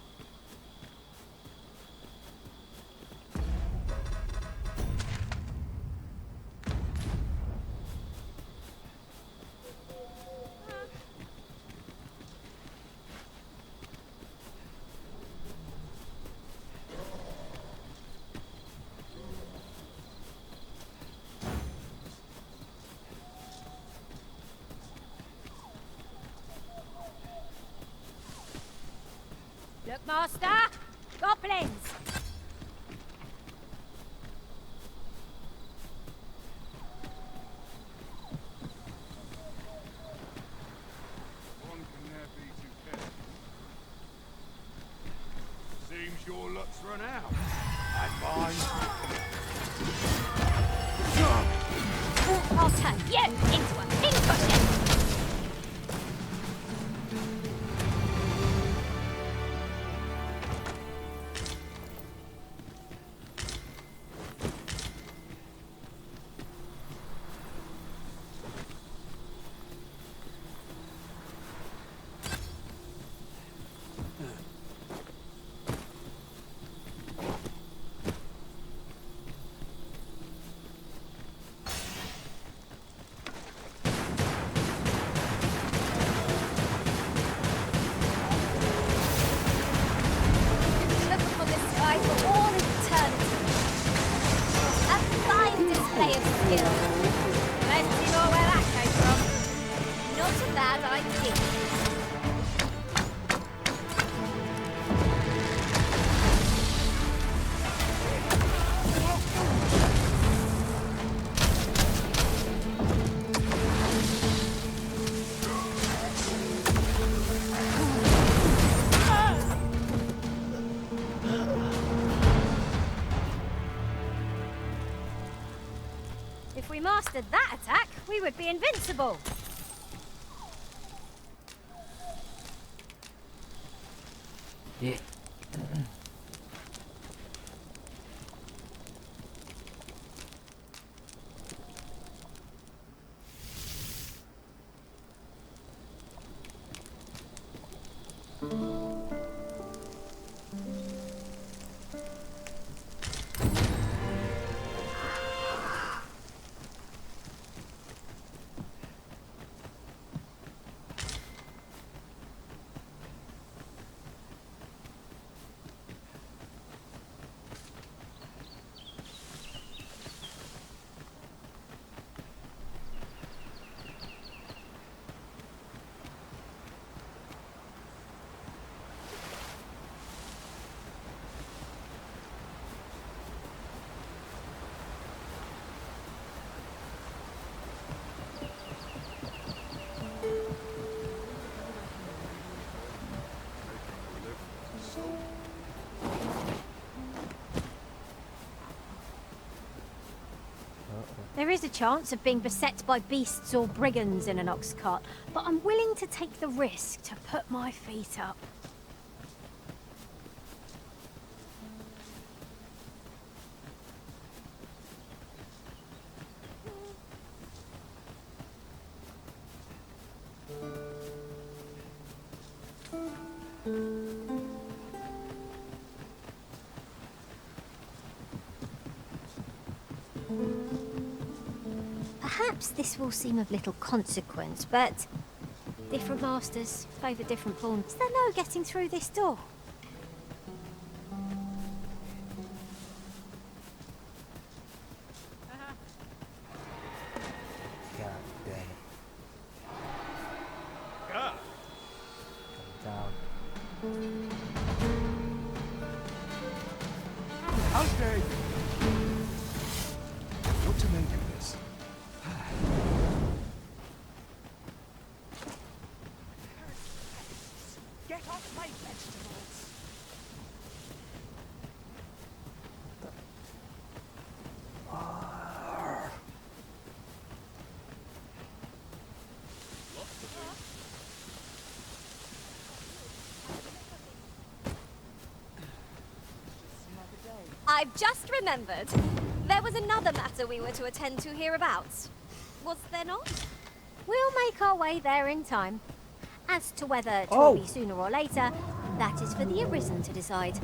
Speaker 1: Look, Master! Goblins!
Speaker 15: One can never be too careful. Seems your luck's run out. And mine.
Speaker 2: I'll turn you into a pincushion!
Speaker 1: If we mastered that attack, we would be invincible.
Speaker 4: Yeah.
Speaker 1: There is a chance of being beset by beasts or brigands in an ox cart, but I'm willing to take the risk to put my feet up. Perhaps this will seem of little consequence, but different masters favour different pawns. Is there no getting through this door?
Speaker 4: God damn it.
Speaker 15: Ah.
Speaker 4: Come down.
Speaker 16: Okay. What to make of this?
Speaker 7: Get off my vegetables!
Speaker 2: I've just remembered. There was another matter we were to attend to hereabouts. Was there not?
Speaker 1: We'll make our way there in time. As to whether it will be sooner or later, that is for the Arisen to decide.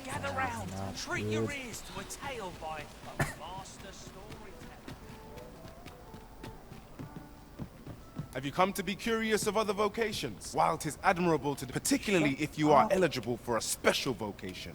Speaker 8: Gather round. Treat your ears to a tale by a master storyteller.
Speaker 16: Have you come to be curious of other vocations? While 'tis admirable to, particularly if you are eligible for a special vocation.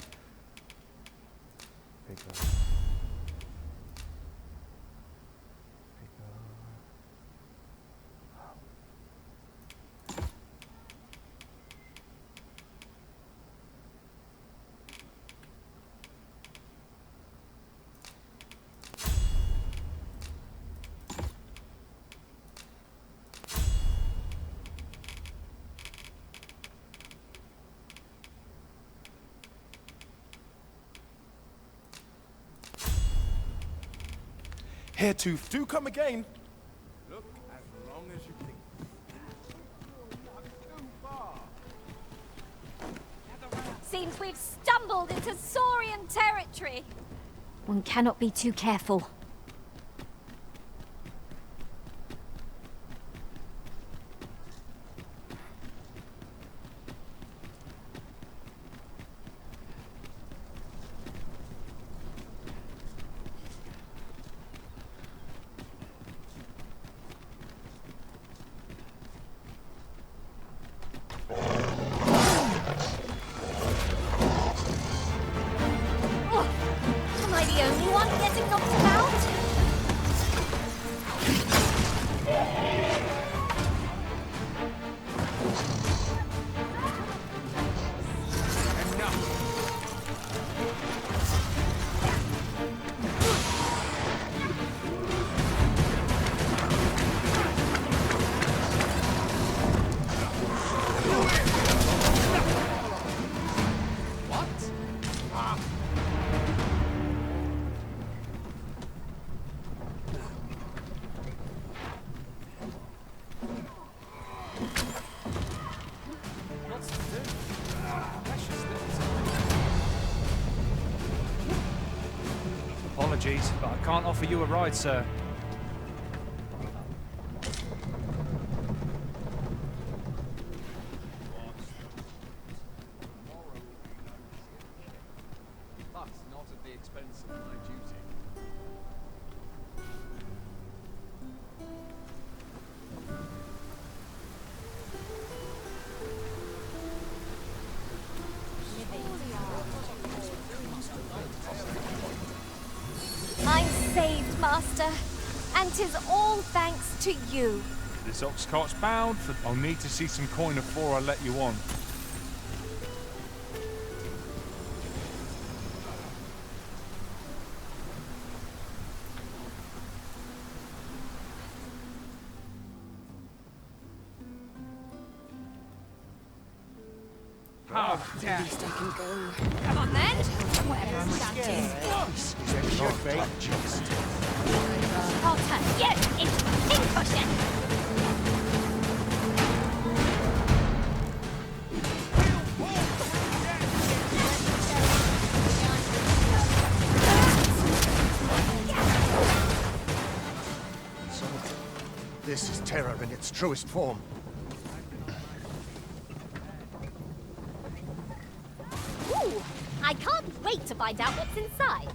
Speaker 16: Here to do come again.
Speaker 12: Look as long as you think.
Speaker 2: Seems we've stumbled into Saurian territory.
Speaker 1: One cannot be too careful.
Speaker 2: Am I the only one getting knocked about?
Speaker 19: apologies, but I can't offer you a ride, sir.
Speaker 12: But not at the expense of my duty.
Speaker 2: I'm saved, Master, and 'tis all thanks to you.
Speaker 9: This ox cart's bound for... I'll need to see some coin before I let you on.
Speaker 2: At least I can go. Come on then. Whatever I'm shouting. I'll turn you into a pincushion.
Speaker 15: So, this is terror in its truest form.
Speaker 2: Ooh, I can't wait to find out what's inside.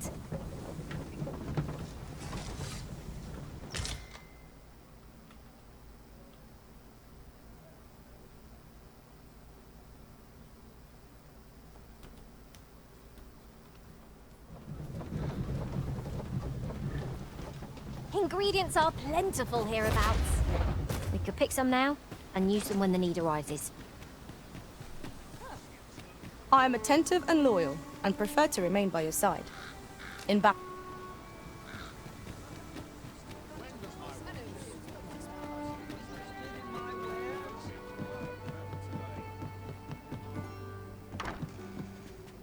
Speaker 2: Ingredients are plentiful hereabouts. We could pick some now and use them when the need arises.
Speaker 20: I am attentive and loyal, and prefer to remain by your side. In battle.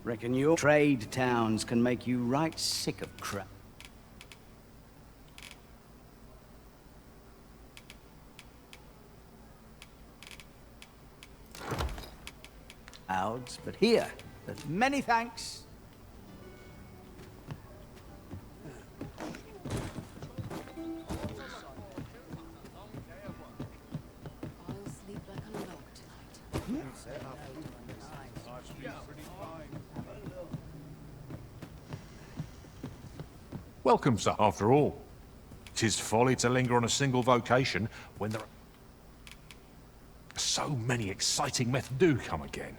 Speaker 8: Reckon your trade towns can make you right sick of crap. But here, but many thanks.
Speaker 20: I'll sleep like a log tonight.
Speaker 9: Welcome, sir, after all. 'Tis folly to linger on a single vocation when there are so many exciting methods. Do come again.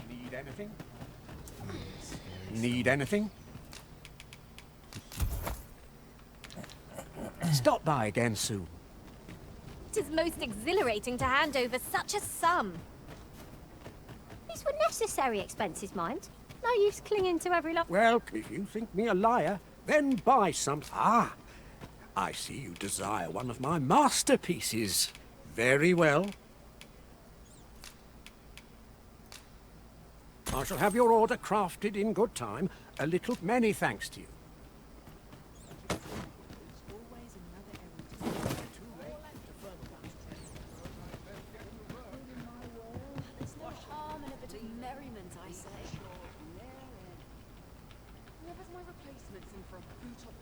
Speaker 11: Need anything? Need anything? Stop by again soon.
Speaker 2: It is most exhilarating to hand over such a sum. These were necessary expenses, mind. No use clinging to every
Speaker 11: Well, if you think me a liar, then buy some. Ah, I see you desire one of my masterpieces. Very well. I shall have your order crafted in good time. A little many thanks to you.
Speaker 3: There's no harm in a bit of merriment, I say. Whoever's my replacement's in for a boot up.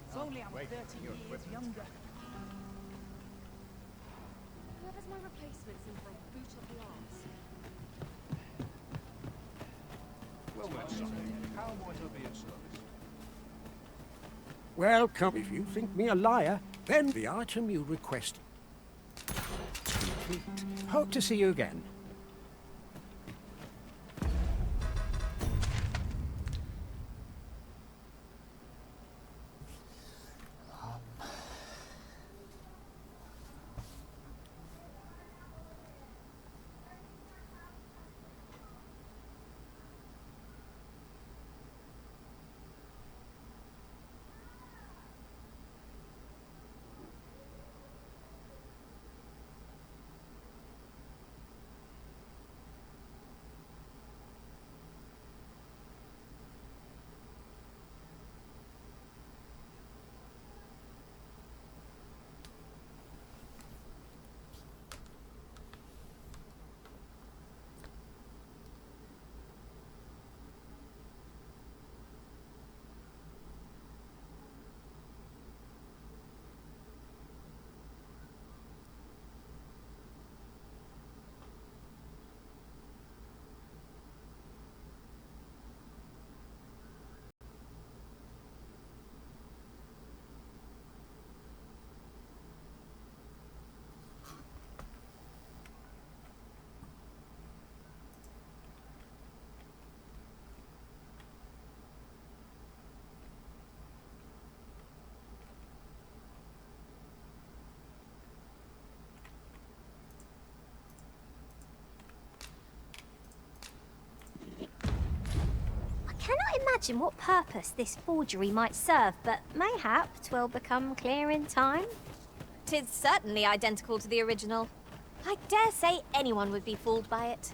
Speaker 21: It's only I'm 30 years younger.
Speaker 3: Whoever's my replacement's in for a boot up the arse.
Speaker 15: Well, how might I be of service?
Speaker 11: Well, come, if you think me a liar, then the item you requested. Complete. Hope to see you again.
Speaker 1: imagine what purpose this forgery might serve, but mayhap 'twill become clear in time.
Speaker 2: 'Tis certainly identical to the original. I dare say anyone would be fooled by it.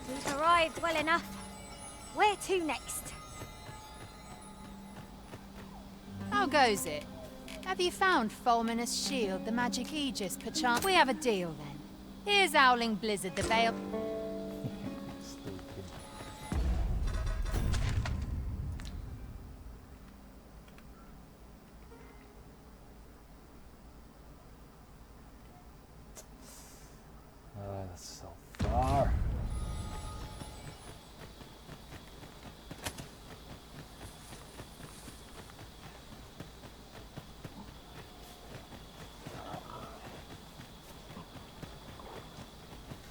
Speaker 1: We've arrived well enough. Where to next?
Speaker 17: How goes it? Have you found Fulminous Shield, the magic Aegis, perchance? We have a deal then. Here's Howling Blizzard, the Veil.
Speaker 4: That's so far.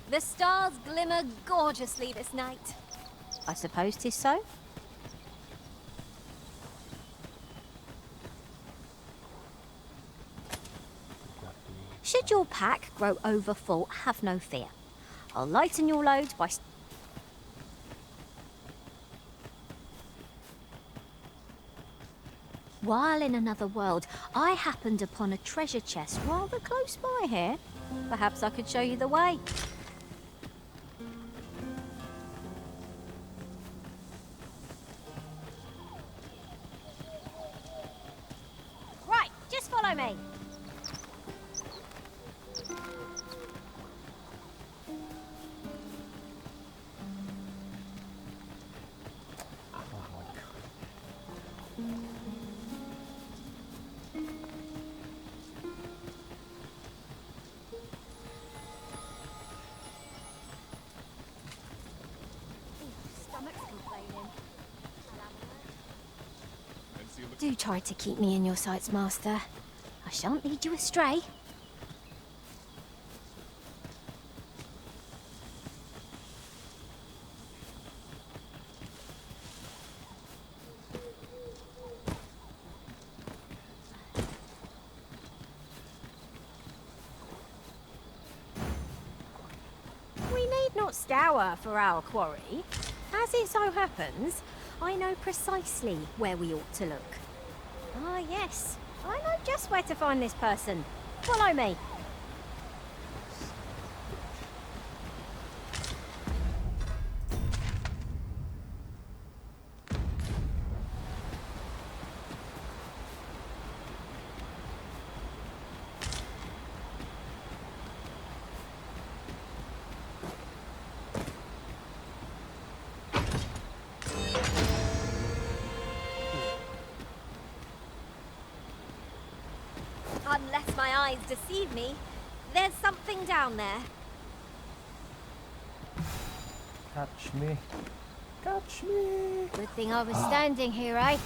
Speaker 2: The stars glimmer gorgeously this night.
Speaker 1: I suppose 'tis so. Should your pack grow over full, have no fear. I'll lighten your load by... While in another world, I happened upon a treasure chest rather close by here. Perhaps I could show you the way. Right, just follow me. Stomach's complaining. Do try to keep me in your sights, Master. I shan't lead you astray. We need not scour for our quarry. As it so happens, I know precisely where we ought to look. Ah, yes. I know just where to find this person. Follow me.
Speaker 2: Unless my eyes deceive me, there's something down there.
Speaker 4: Catch me. Catch me.
Speaker 1: Good thing I was standing here, eh?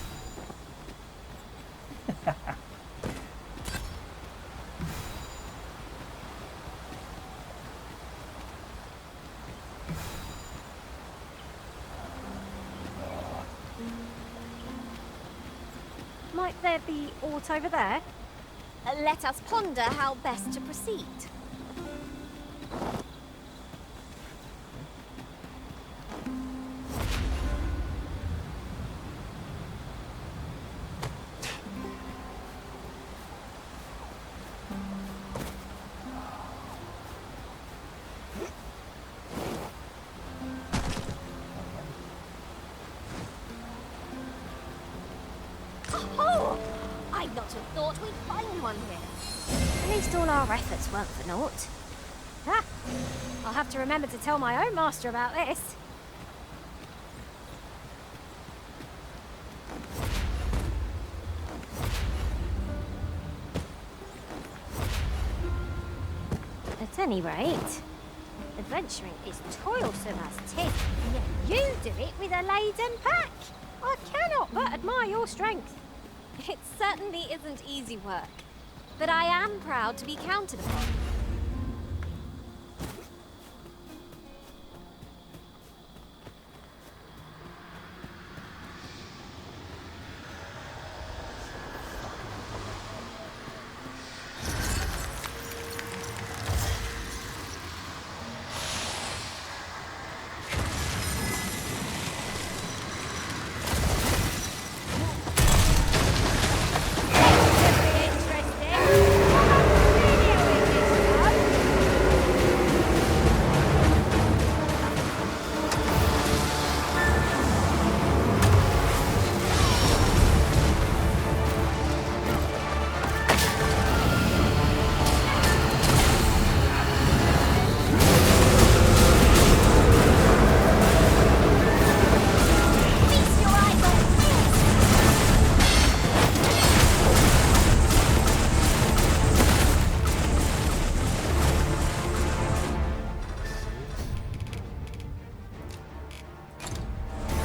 Speaker 1: Might there be aught over there?
Speaker 2: Let us ponder how best to proceed. Oh! I'd not have thought we'd find one here.
Speaker 1: At least all our efforts weren't for naught. Ah! I'll have to remember to tell my own master about this. At any rate, adventuring is toilsome as 'tis, and yet you do it with a laden pack. I cannot but admire your strength.
Speaker 2: It certainly isn't easy work, but I am proud to be counted upon.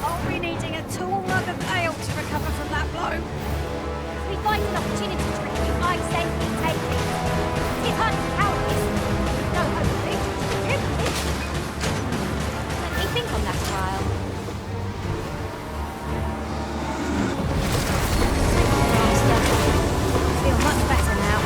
Speaker 21: Are we needing a tool mug of ale to recover from that blow?
Speaker 2: If we find an opportunity to recruit, I say we take it. If I'm cowardice, no hope of it. Let me think on that a while.
Speaker 1: I feel much better now.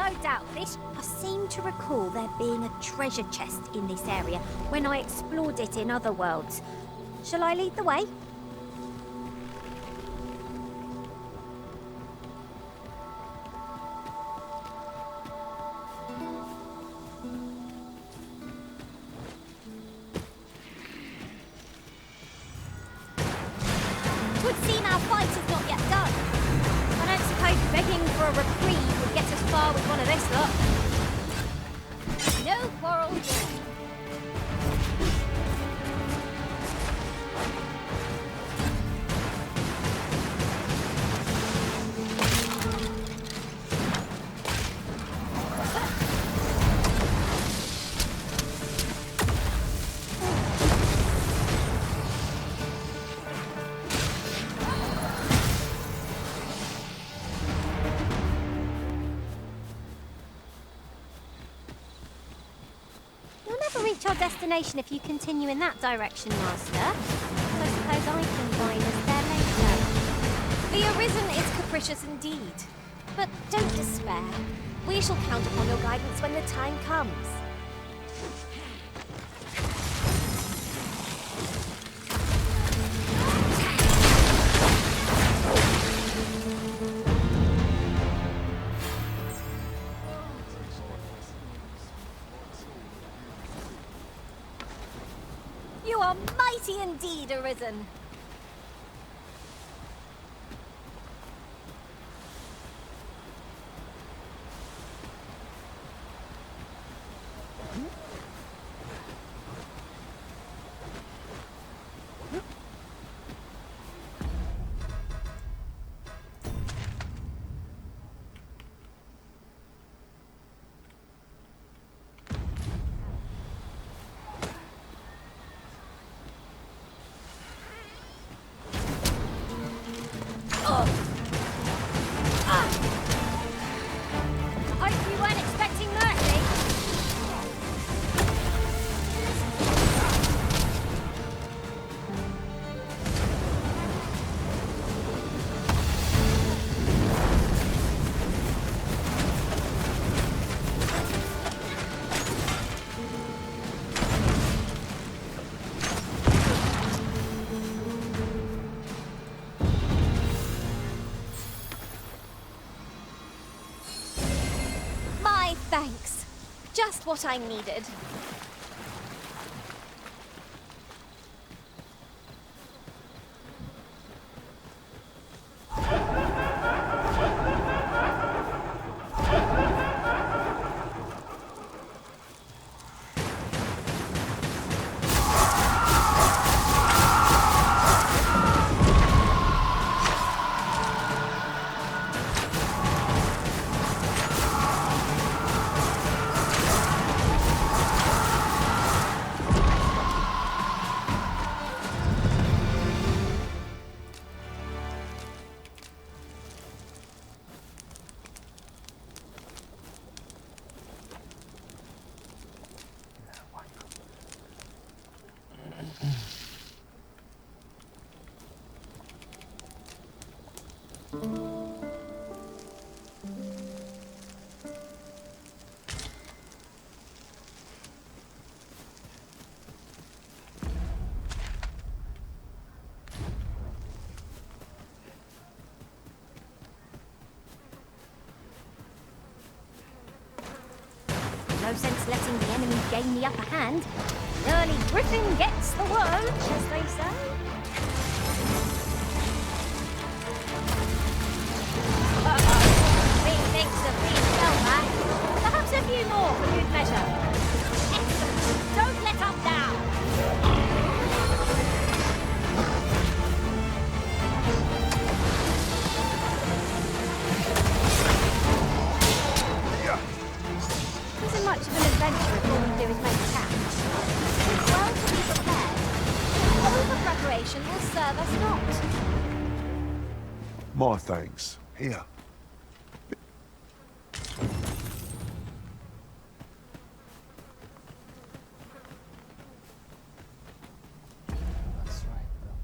Speaker 1: no doubt this. I seem to recall there being a treasure chest in this area when I explored it in other worlds. Shall I lead the way?
Speaker 2: Would seem our fight is not yet done.
Speaker 1: I don't suppose begging for a reprieve would get us far with one of this lot.
Speaker 2: No quarrel here.
Speaker 1: You'll never reach our destination if you continue in that direction, Master. So I suppose I can find us there later.
Speaker 2: The Arisen is capricious indeed. But don't despair. We shall count upon your guidance when the time comes. You are mighty indeed, Arisen.
Speaker 1: I hope you weren't expecting mercy.
Speaker 2: My thanks. Just what I needed.
Speaker 1: No sense letting the enemy gain the upper hand. Early Griffin gets the worm, as they say.
Speaker 2: Three things have been held back.
Speaker 1: Perhaps a few more for good measure.
Speaker 2: Excellent. Don't let up now.
Speaker 1: Isn't much of an adventure if all we do is make camp.
Speaker 2: Well to be prepared. Over-preparation will serve us not.
Speaker 18: My thanks. Here.
Speaker 4: That's right, though.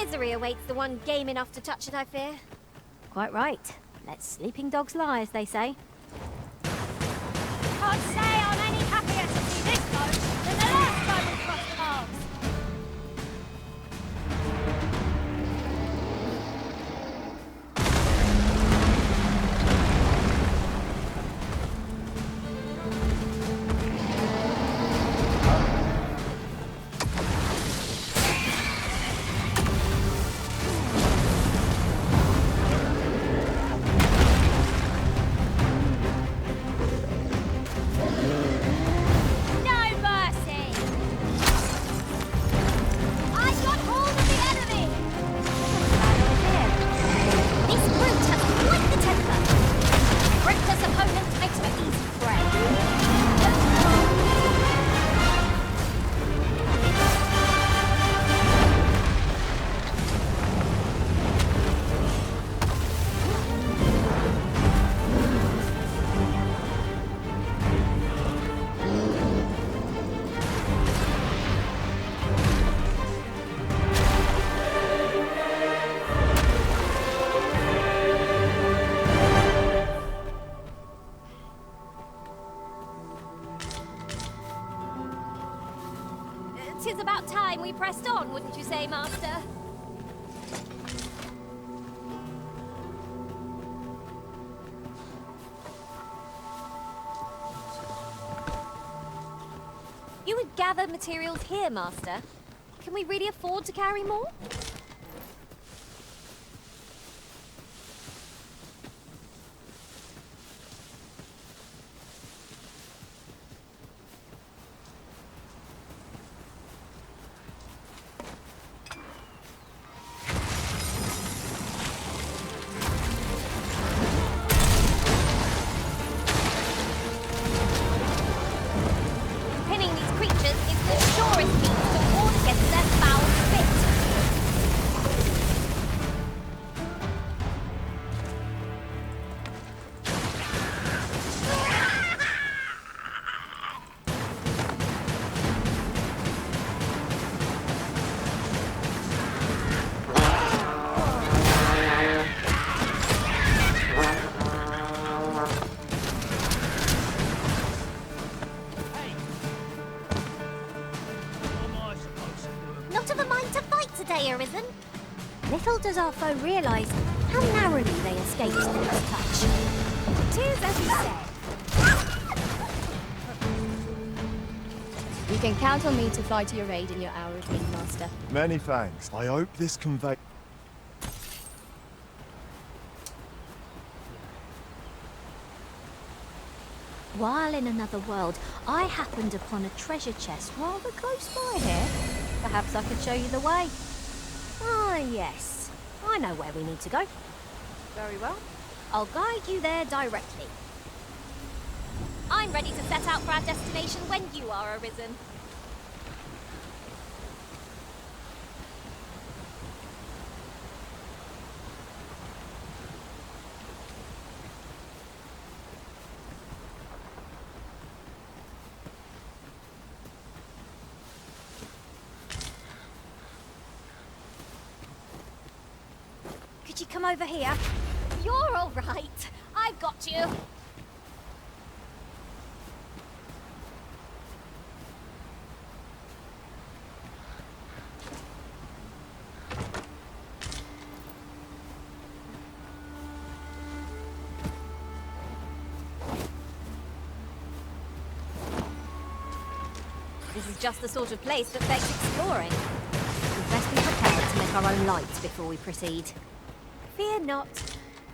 Speaker 2: Misery awaits the one game enough to touch it, I fear.
Speaker 1: Quite right. Let sleeping dogs lie, as they say.
Speaker 2: Can't say I'm any happier to see this boat than the last time we crossed paths. Tis about time we pressed on, wouldn't you say, Master? You would gather materials here, Master. Can we really afford to carry more? Arisen.
Speaker 1: Little does our foe realise how narrowly they escaped this touch.
Speaker 2: Tis as you said.
Speaker 3: You can count on me to fly to your aid in your hour of need, Master.
Speaker 12: Many thanks. I hope this conveys...
Speaker 1: While in another world, I happened upon a treasure chest rather close by here. Perhaps I could show you the way. Ah, yes. I know where we need to go.
Speaker 2: Very well.
Speaker 1: I'll guide you there directly.
Speaker 2: I'm ready to set out for our destination when you are arisen.
Speaker 1: Could you come over here?
Speaker 2: You're all right. I've got you.
Speaker 1: This is just the sort of place that begs exploring. We'd best be prepared to make our own light before we proceed.
Speaker 2: Fear not.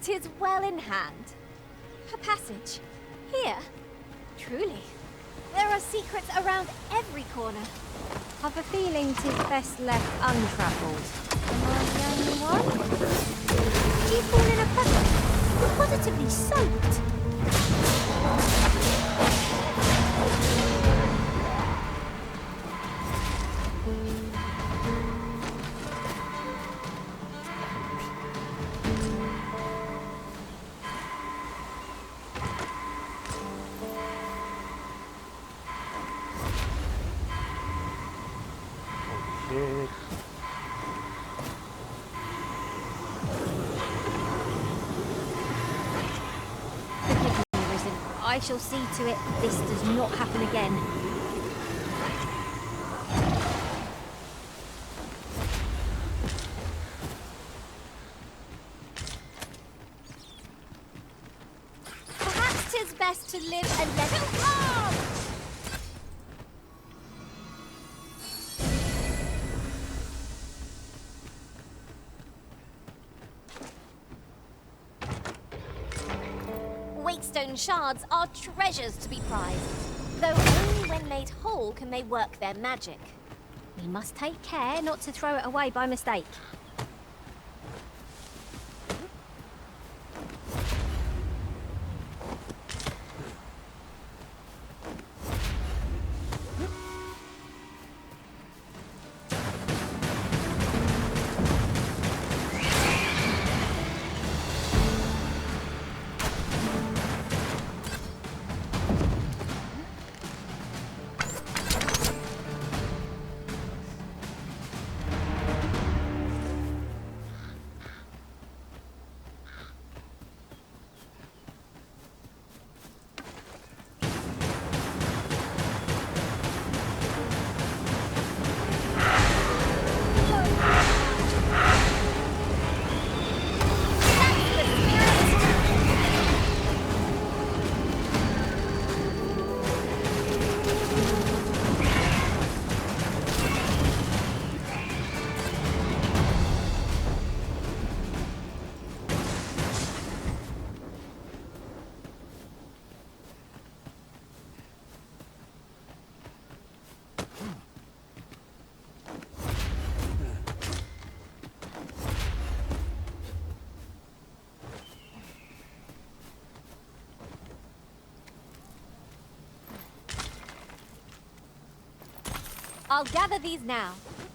Speaker 2: 'Tis well in hand. A passage. Here.
Speaker 1: Truly.
Speaker 2: There are secrets around every corner.
Speaker 1: I've a feeling 'tis best left untravelled. Am I the only one? Did you fall in a puddle? You're positively soaked. I shall see to it this does not happen again.
Speaker 2: Perhaps 'tis best to live and let it harm! Waitstone shards are treasures to be prized, though only when made whole can they work their magic.
Speaker 1: We must take care not to throw it away by mistake.
Speaker 2: I'll gather these now.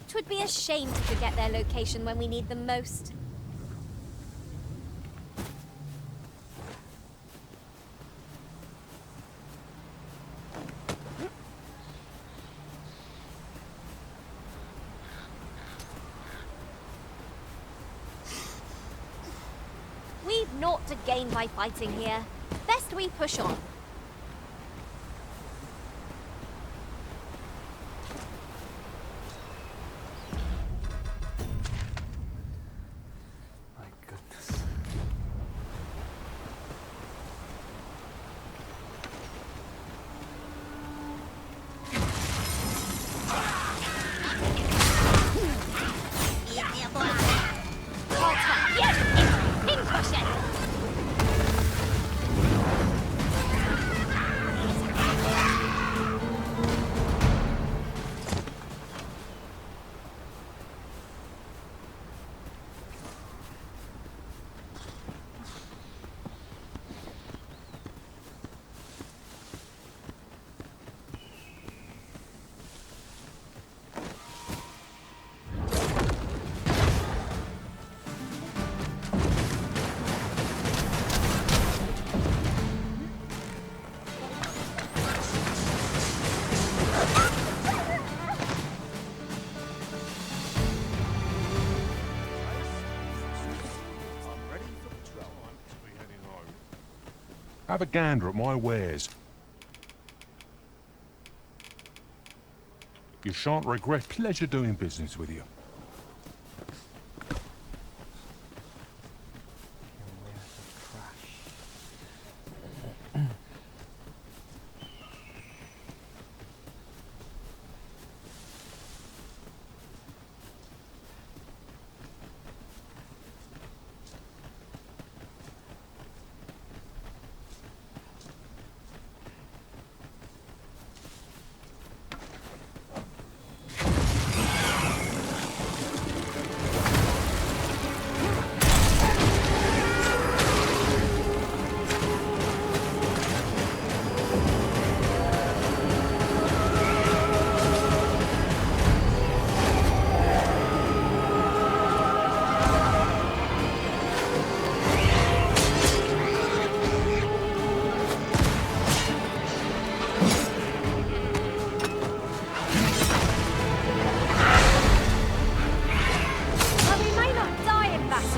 Speaker 2: 'Twould be a shame to forget their location when we need them most. We've naught to gain by fighting here. Best we push on.
Speaker 4: My goodness.
Speaker 9: Have a gander at my wares. You shan't regret. Pleasure doing business with you.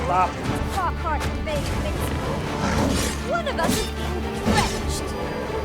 Speaker 1: Stop. Far cry from being invincible. One of us is being stretched.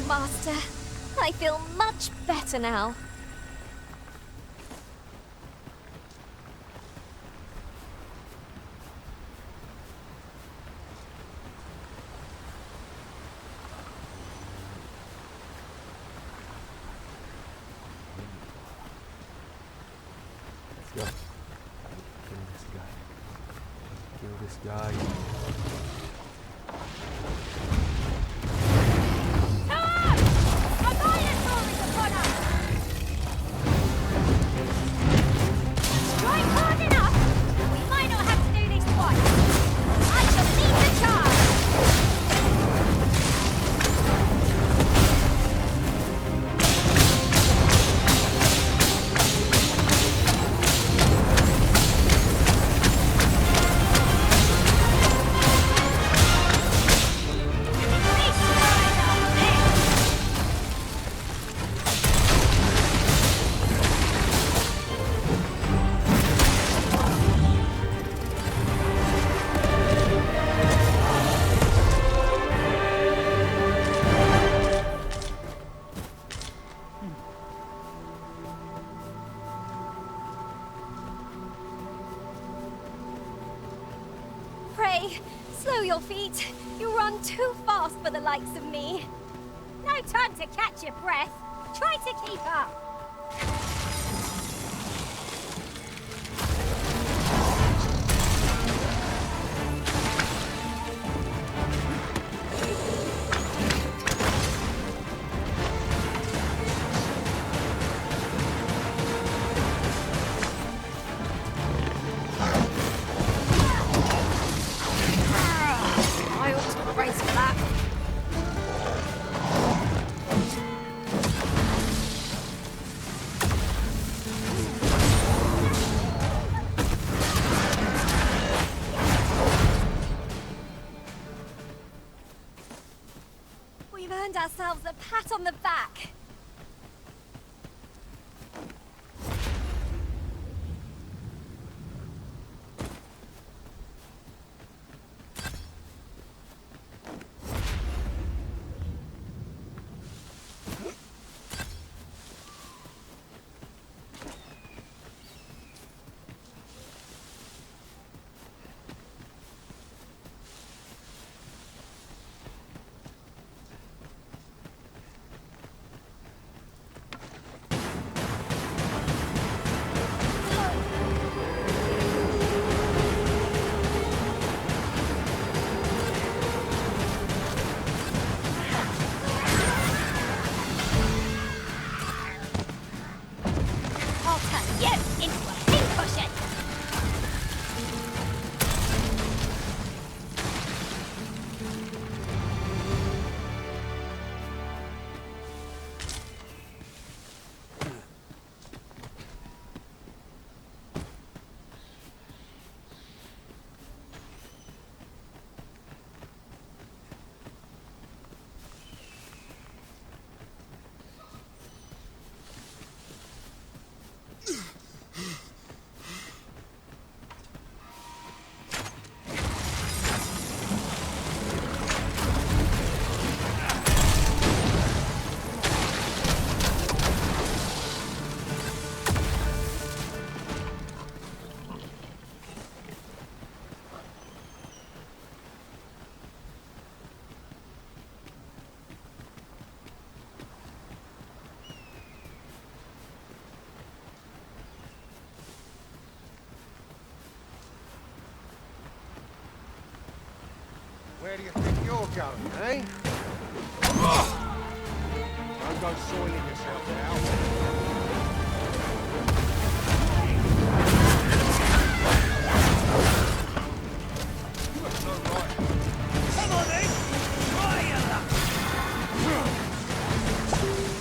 Speaker 2: Master. I feel much better now.
Speaker 4: Let's go. Kill this guy. Kill this guy.
Speaker 1: Strike hard enough! We might not have to do this twice. I shall lead the charge!
Speaker 2: Pray, slow your feet. You run too fast for the likes of me.
Speaker 1: No time to catch your breath. Try to keep up.
Speaker 3: I ought to brace for that.
Speaker 2: We've earned ourselves a pat on the back.
Speaker 1: I'll turn you into a pincushion.
Speaker 15: Where do you think you're going, eh? Don't go soiling yourself now.
Speaker 21: Come on then! Try your luck!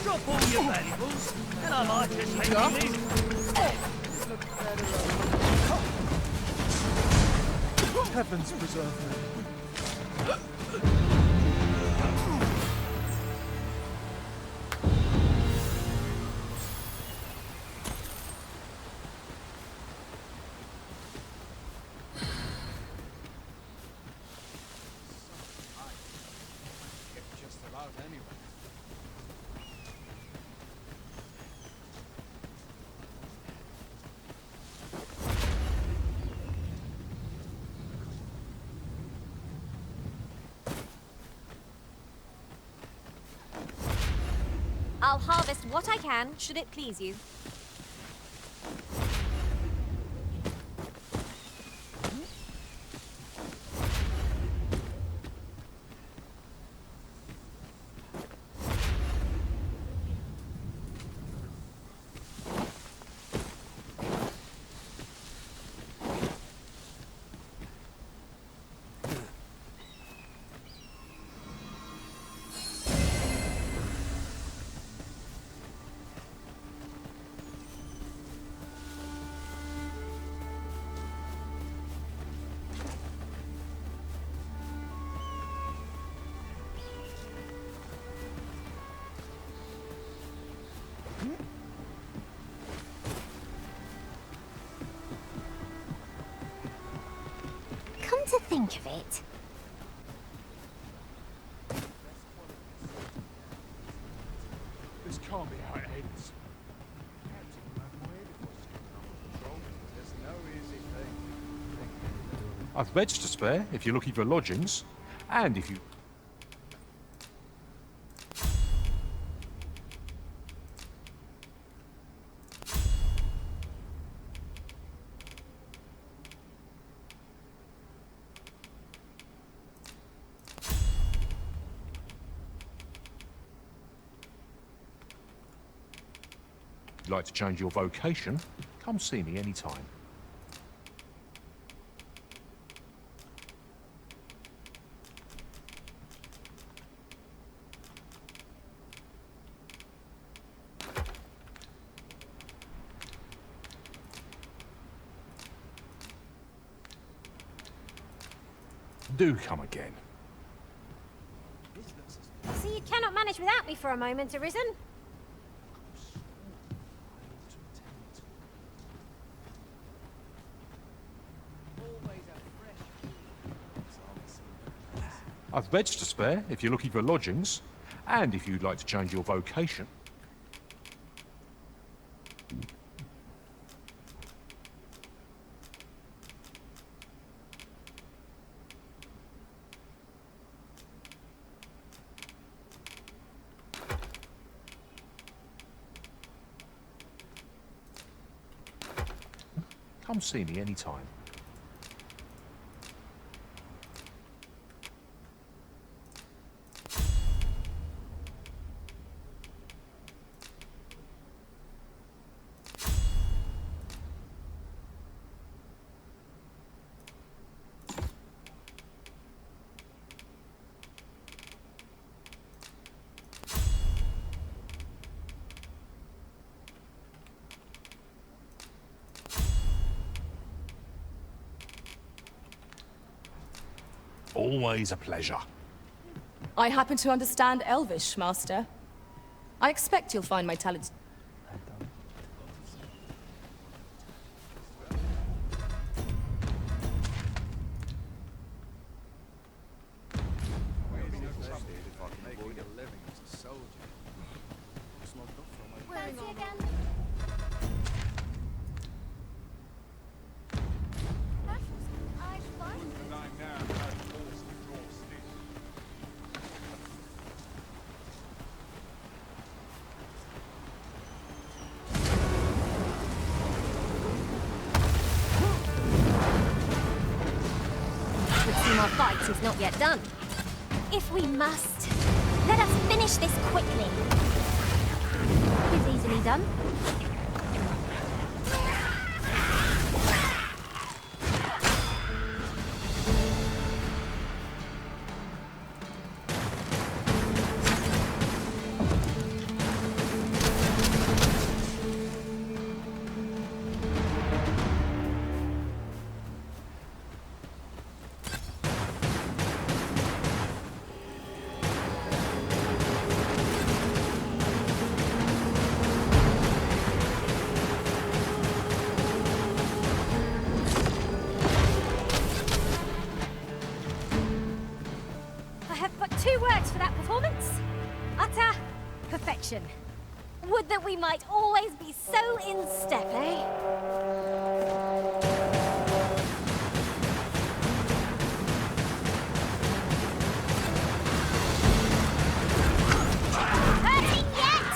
Speaker 21: Drop all your valuables, and I might just let you live.
Speaker 6: Heavens preserve me.
Speaker 12: Just about anywhere.
Speaker 2: harvest what I can, should it please you.
Speaker 1: Come to think of it,
Speaker 18: This can't be how it ends.
Speaker 12: There's no easy thing.
Speaker 9: I've beds to spare if you're looking for lodgings, and if you... like to change your vocation, come see me anytime. Do come again.
Speaker 1: so you cannot manage without me for a moment, Arisen?
Speaker 9: I've beds to spare if you're looking for lodgings, and if you'd like to change your vocation. Come see me anytime. Always a pleasure.
Speaker 20: I happen to understand Elvish, Master. I expect you'll find my talents.
Speaker 1: Our fight is not yet done. If we must, let us finish this quickly. It is easily done. Two words for that performance. Utter perfection. Would that we might always be so in step, eh? Hurting yet?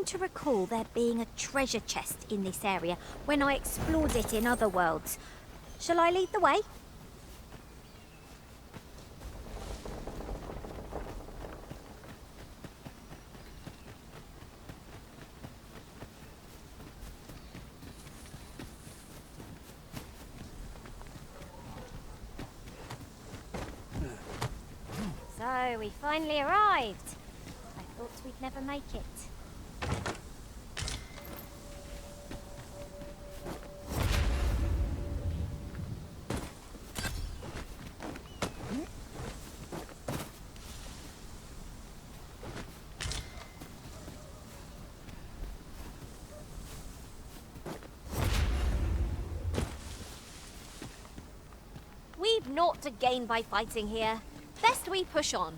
Speaker 1: seem to recall there being a treasure chest in this area when I explored it in other worlds. Shall I lead the way? So, we finally arrived. I thought we'd never make it.
Speaker 2: We've naught to gain by fighting here. Best we push on.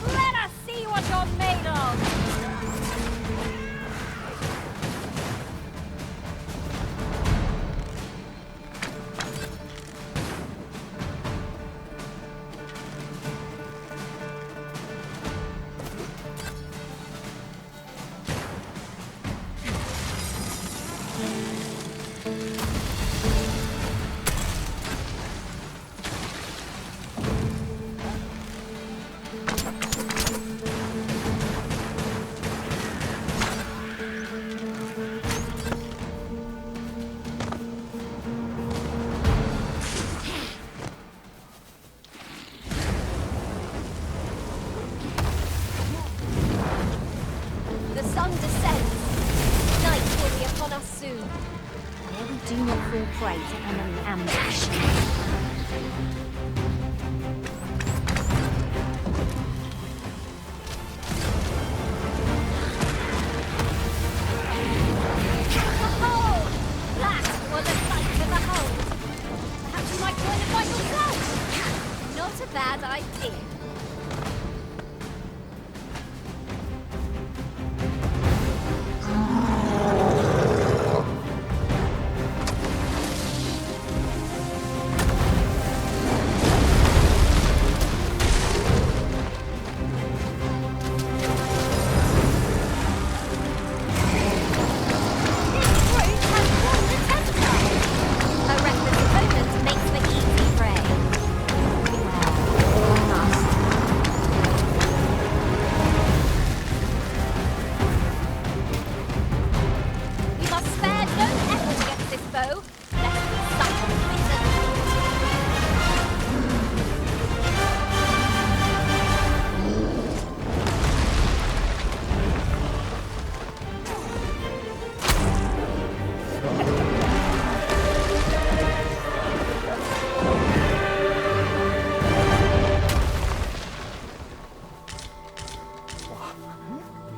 Speaker 1: Let us see what you're made of!
Speaker 2: The sun descends. Night will be upon us soon.
Speaker 1: There we do not fall prey to enemy ambush.
Speaker 2: Behold! That was a sight to behold. Perhaps you might join the fight yourself. Not a bad idea. A reckless opponent makes for easy prey. We must spare no effort against this foe, lest we suffer bitter defeat.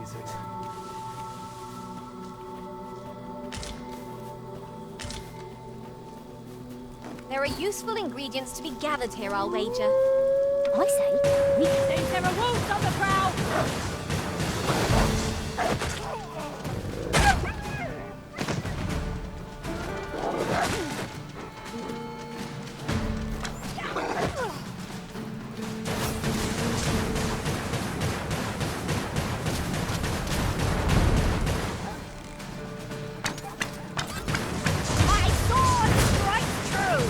Speaker 4: Is it?
Speaker 2: There are useful ingredients to be gathered here, I'll wager. I say, we
Speaker 21: Think there are wolves on the prowl!
Speaker 1: My sword strikes true!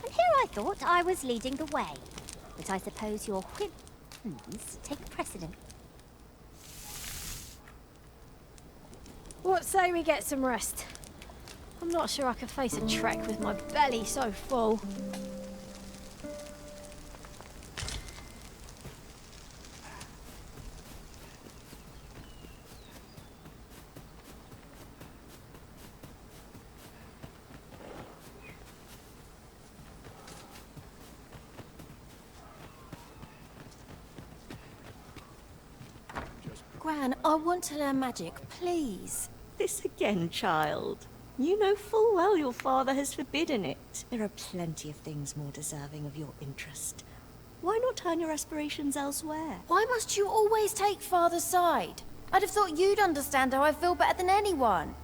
Speaker 2: And here I thought I was leading the way. But I suppose your whims take precedent.
Speaker 1: What say we get some rest? I'm not sure I can face a trek with my belly so full.
Speaker 5: Gran, I want to learn magic, please.
Speaker 22: This again, child. You know full well your father has forbidden it. There are plenty of things more deserving of your interest. Why not turn your aspirations elsewhere?
Speaker 5: Why must you always take Father's side? I'd have thought you'd understand how I feel better than anyone.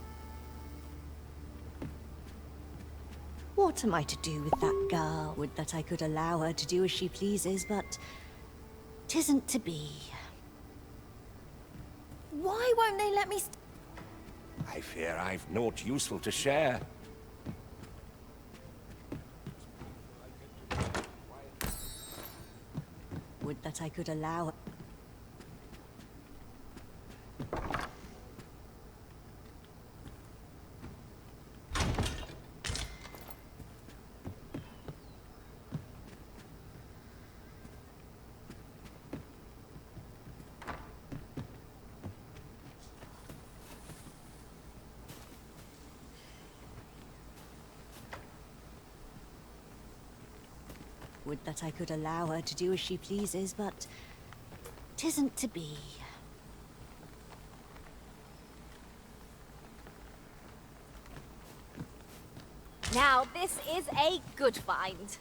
Speaker 22: What am I to do with that girl? Would that I could allow her to do as she pleases, but 'tisn't to be.
Speaker 5: Why won't they let me
Speaker 15: I fear I've naught useful to share.
Speaker 22: Would that I could allow her. Would that I could allow her to do as she pleases, but 'tisn't to be.
Speaker 2: Now, this is a good find.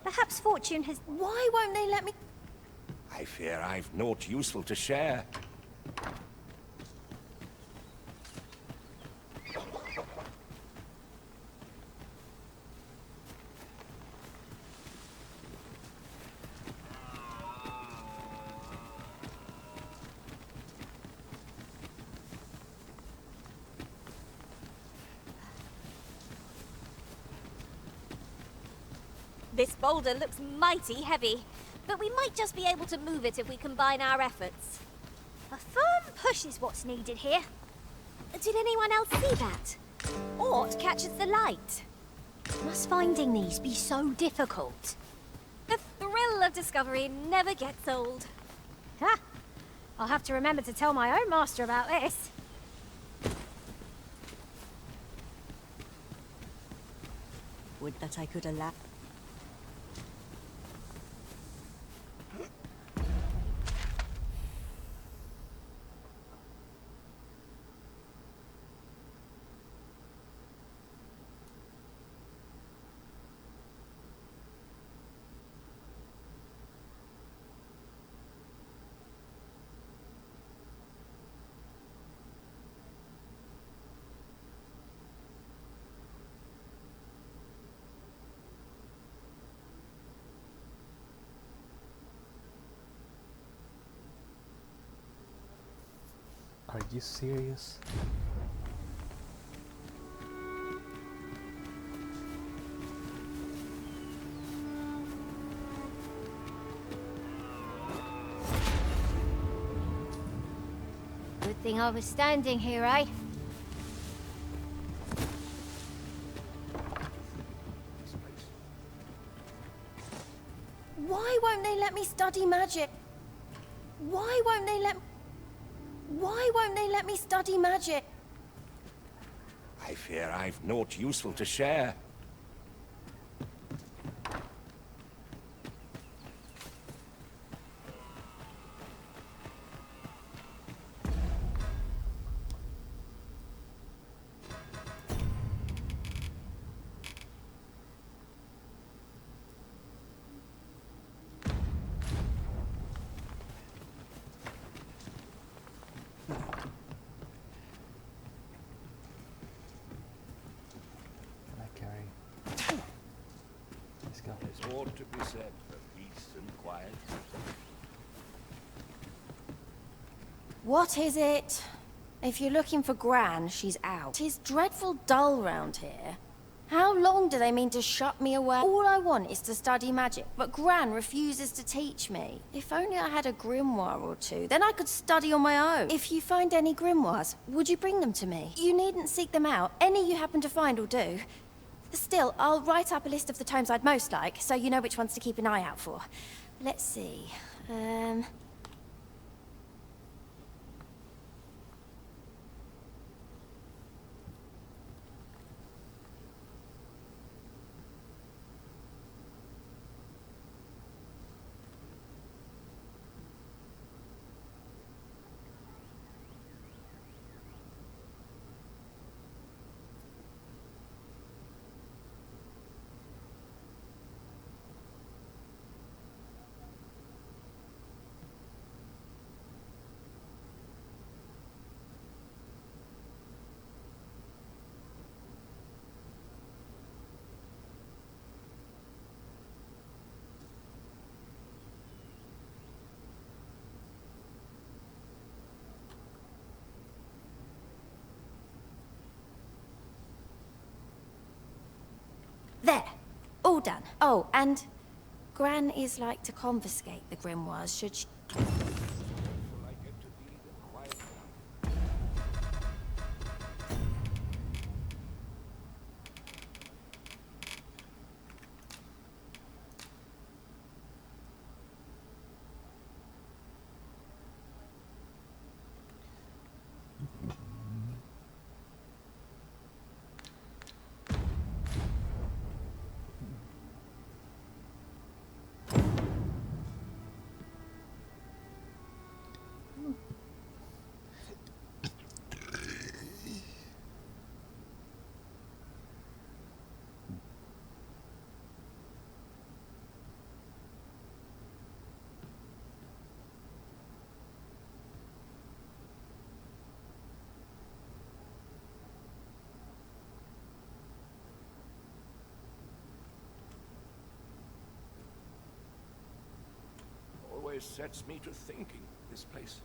Speaker 1: Perhaps fortune has...
Speaker 5: Why won't they let me...
Speaker 15: I fear I've naught useful to share.
Speaker 2: This boulder looks mighty heavy, but we might just be able to move it if we combine our efforts.
Speaker 1: A firm push is what's needed here.
Speaker 2: Did anyone else see that? Ort catches the light.
Speaker 1: Must finding these be so difficult?
Speaker 2: The thrill of discovery never gets old.
Speaker 1: Ha! I'll have to remember to tell my own master about this.
Speaker 22: Would that I could allow...
Speaker 4: Are you serious?
Speaker 1: Good thing I was standing here, eh?
Speaker 5: Why won't they let me study magic? Why won't they let... Why won't they let me study magic?
Speaker 15: I fear I've naught useful to share. There's more to be said for peace and quiet.
Speaker 5: What is it? If you're looking for Gran, she's out. Tis dreadful dull round here. How long do they mean to shut me away? All I want is to study magic, but Gran refuses to teach me. If only I had a grimoire or two, then I could study on my own. If you find any grimoires, would you bring them to me? You needn't seek them out. Any you happen to find will do. Still, I'll write up a list of the tomes I'd most like, so you know which ones to keep an eye out for. Let's see. There. All done. Oh, and Gran is like to confiscate the grimoires should she...
Speaker 15: Always sets me to thinking, this place.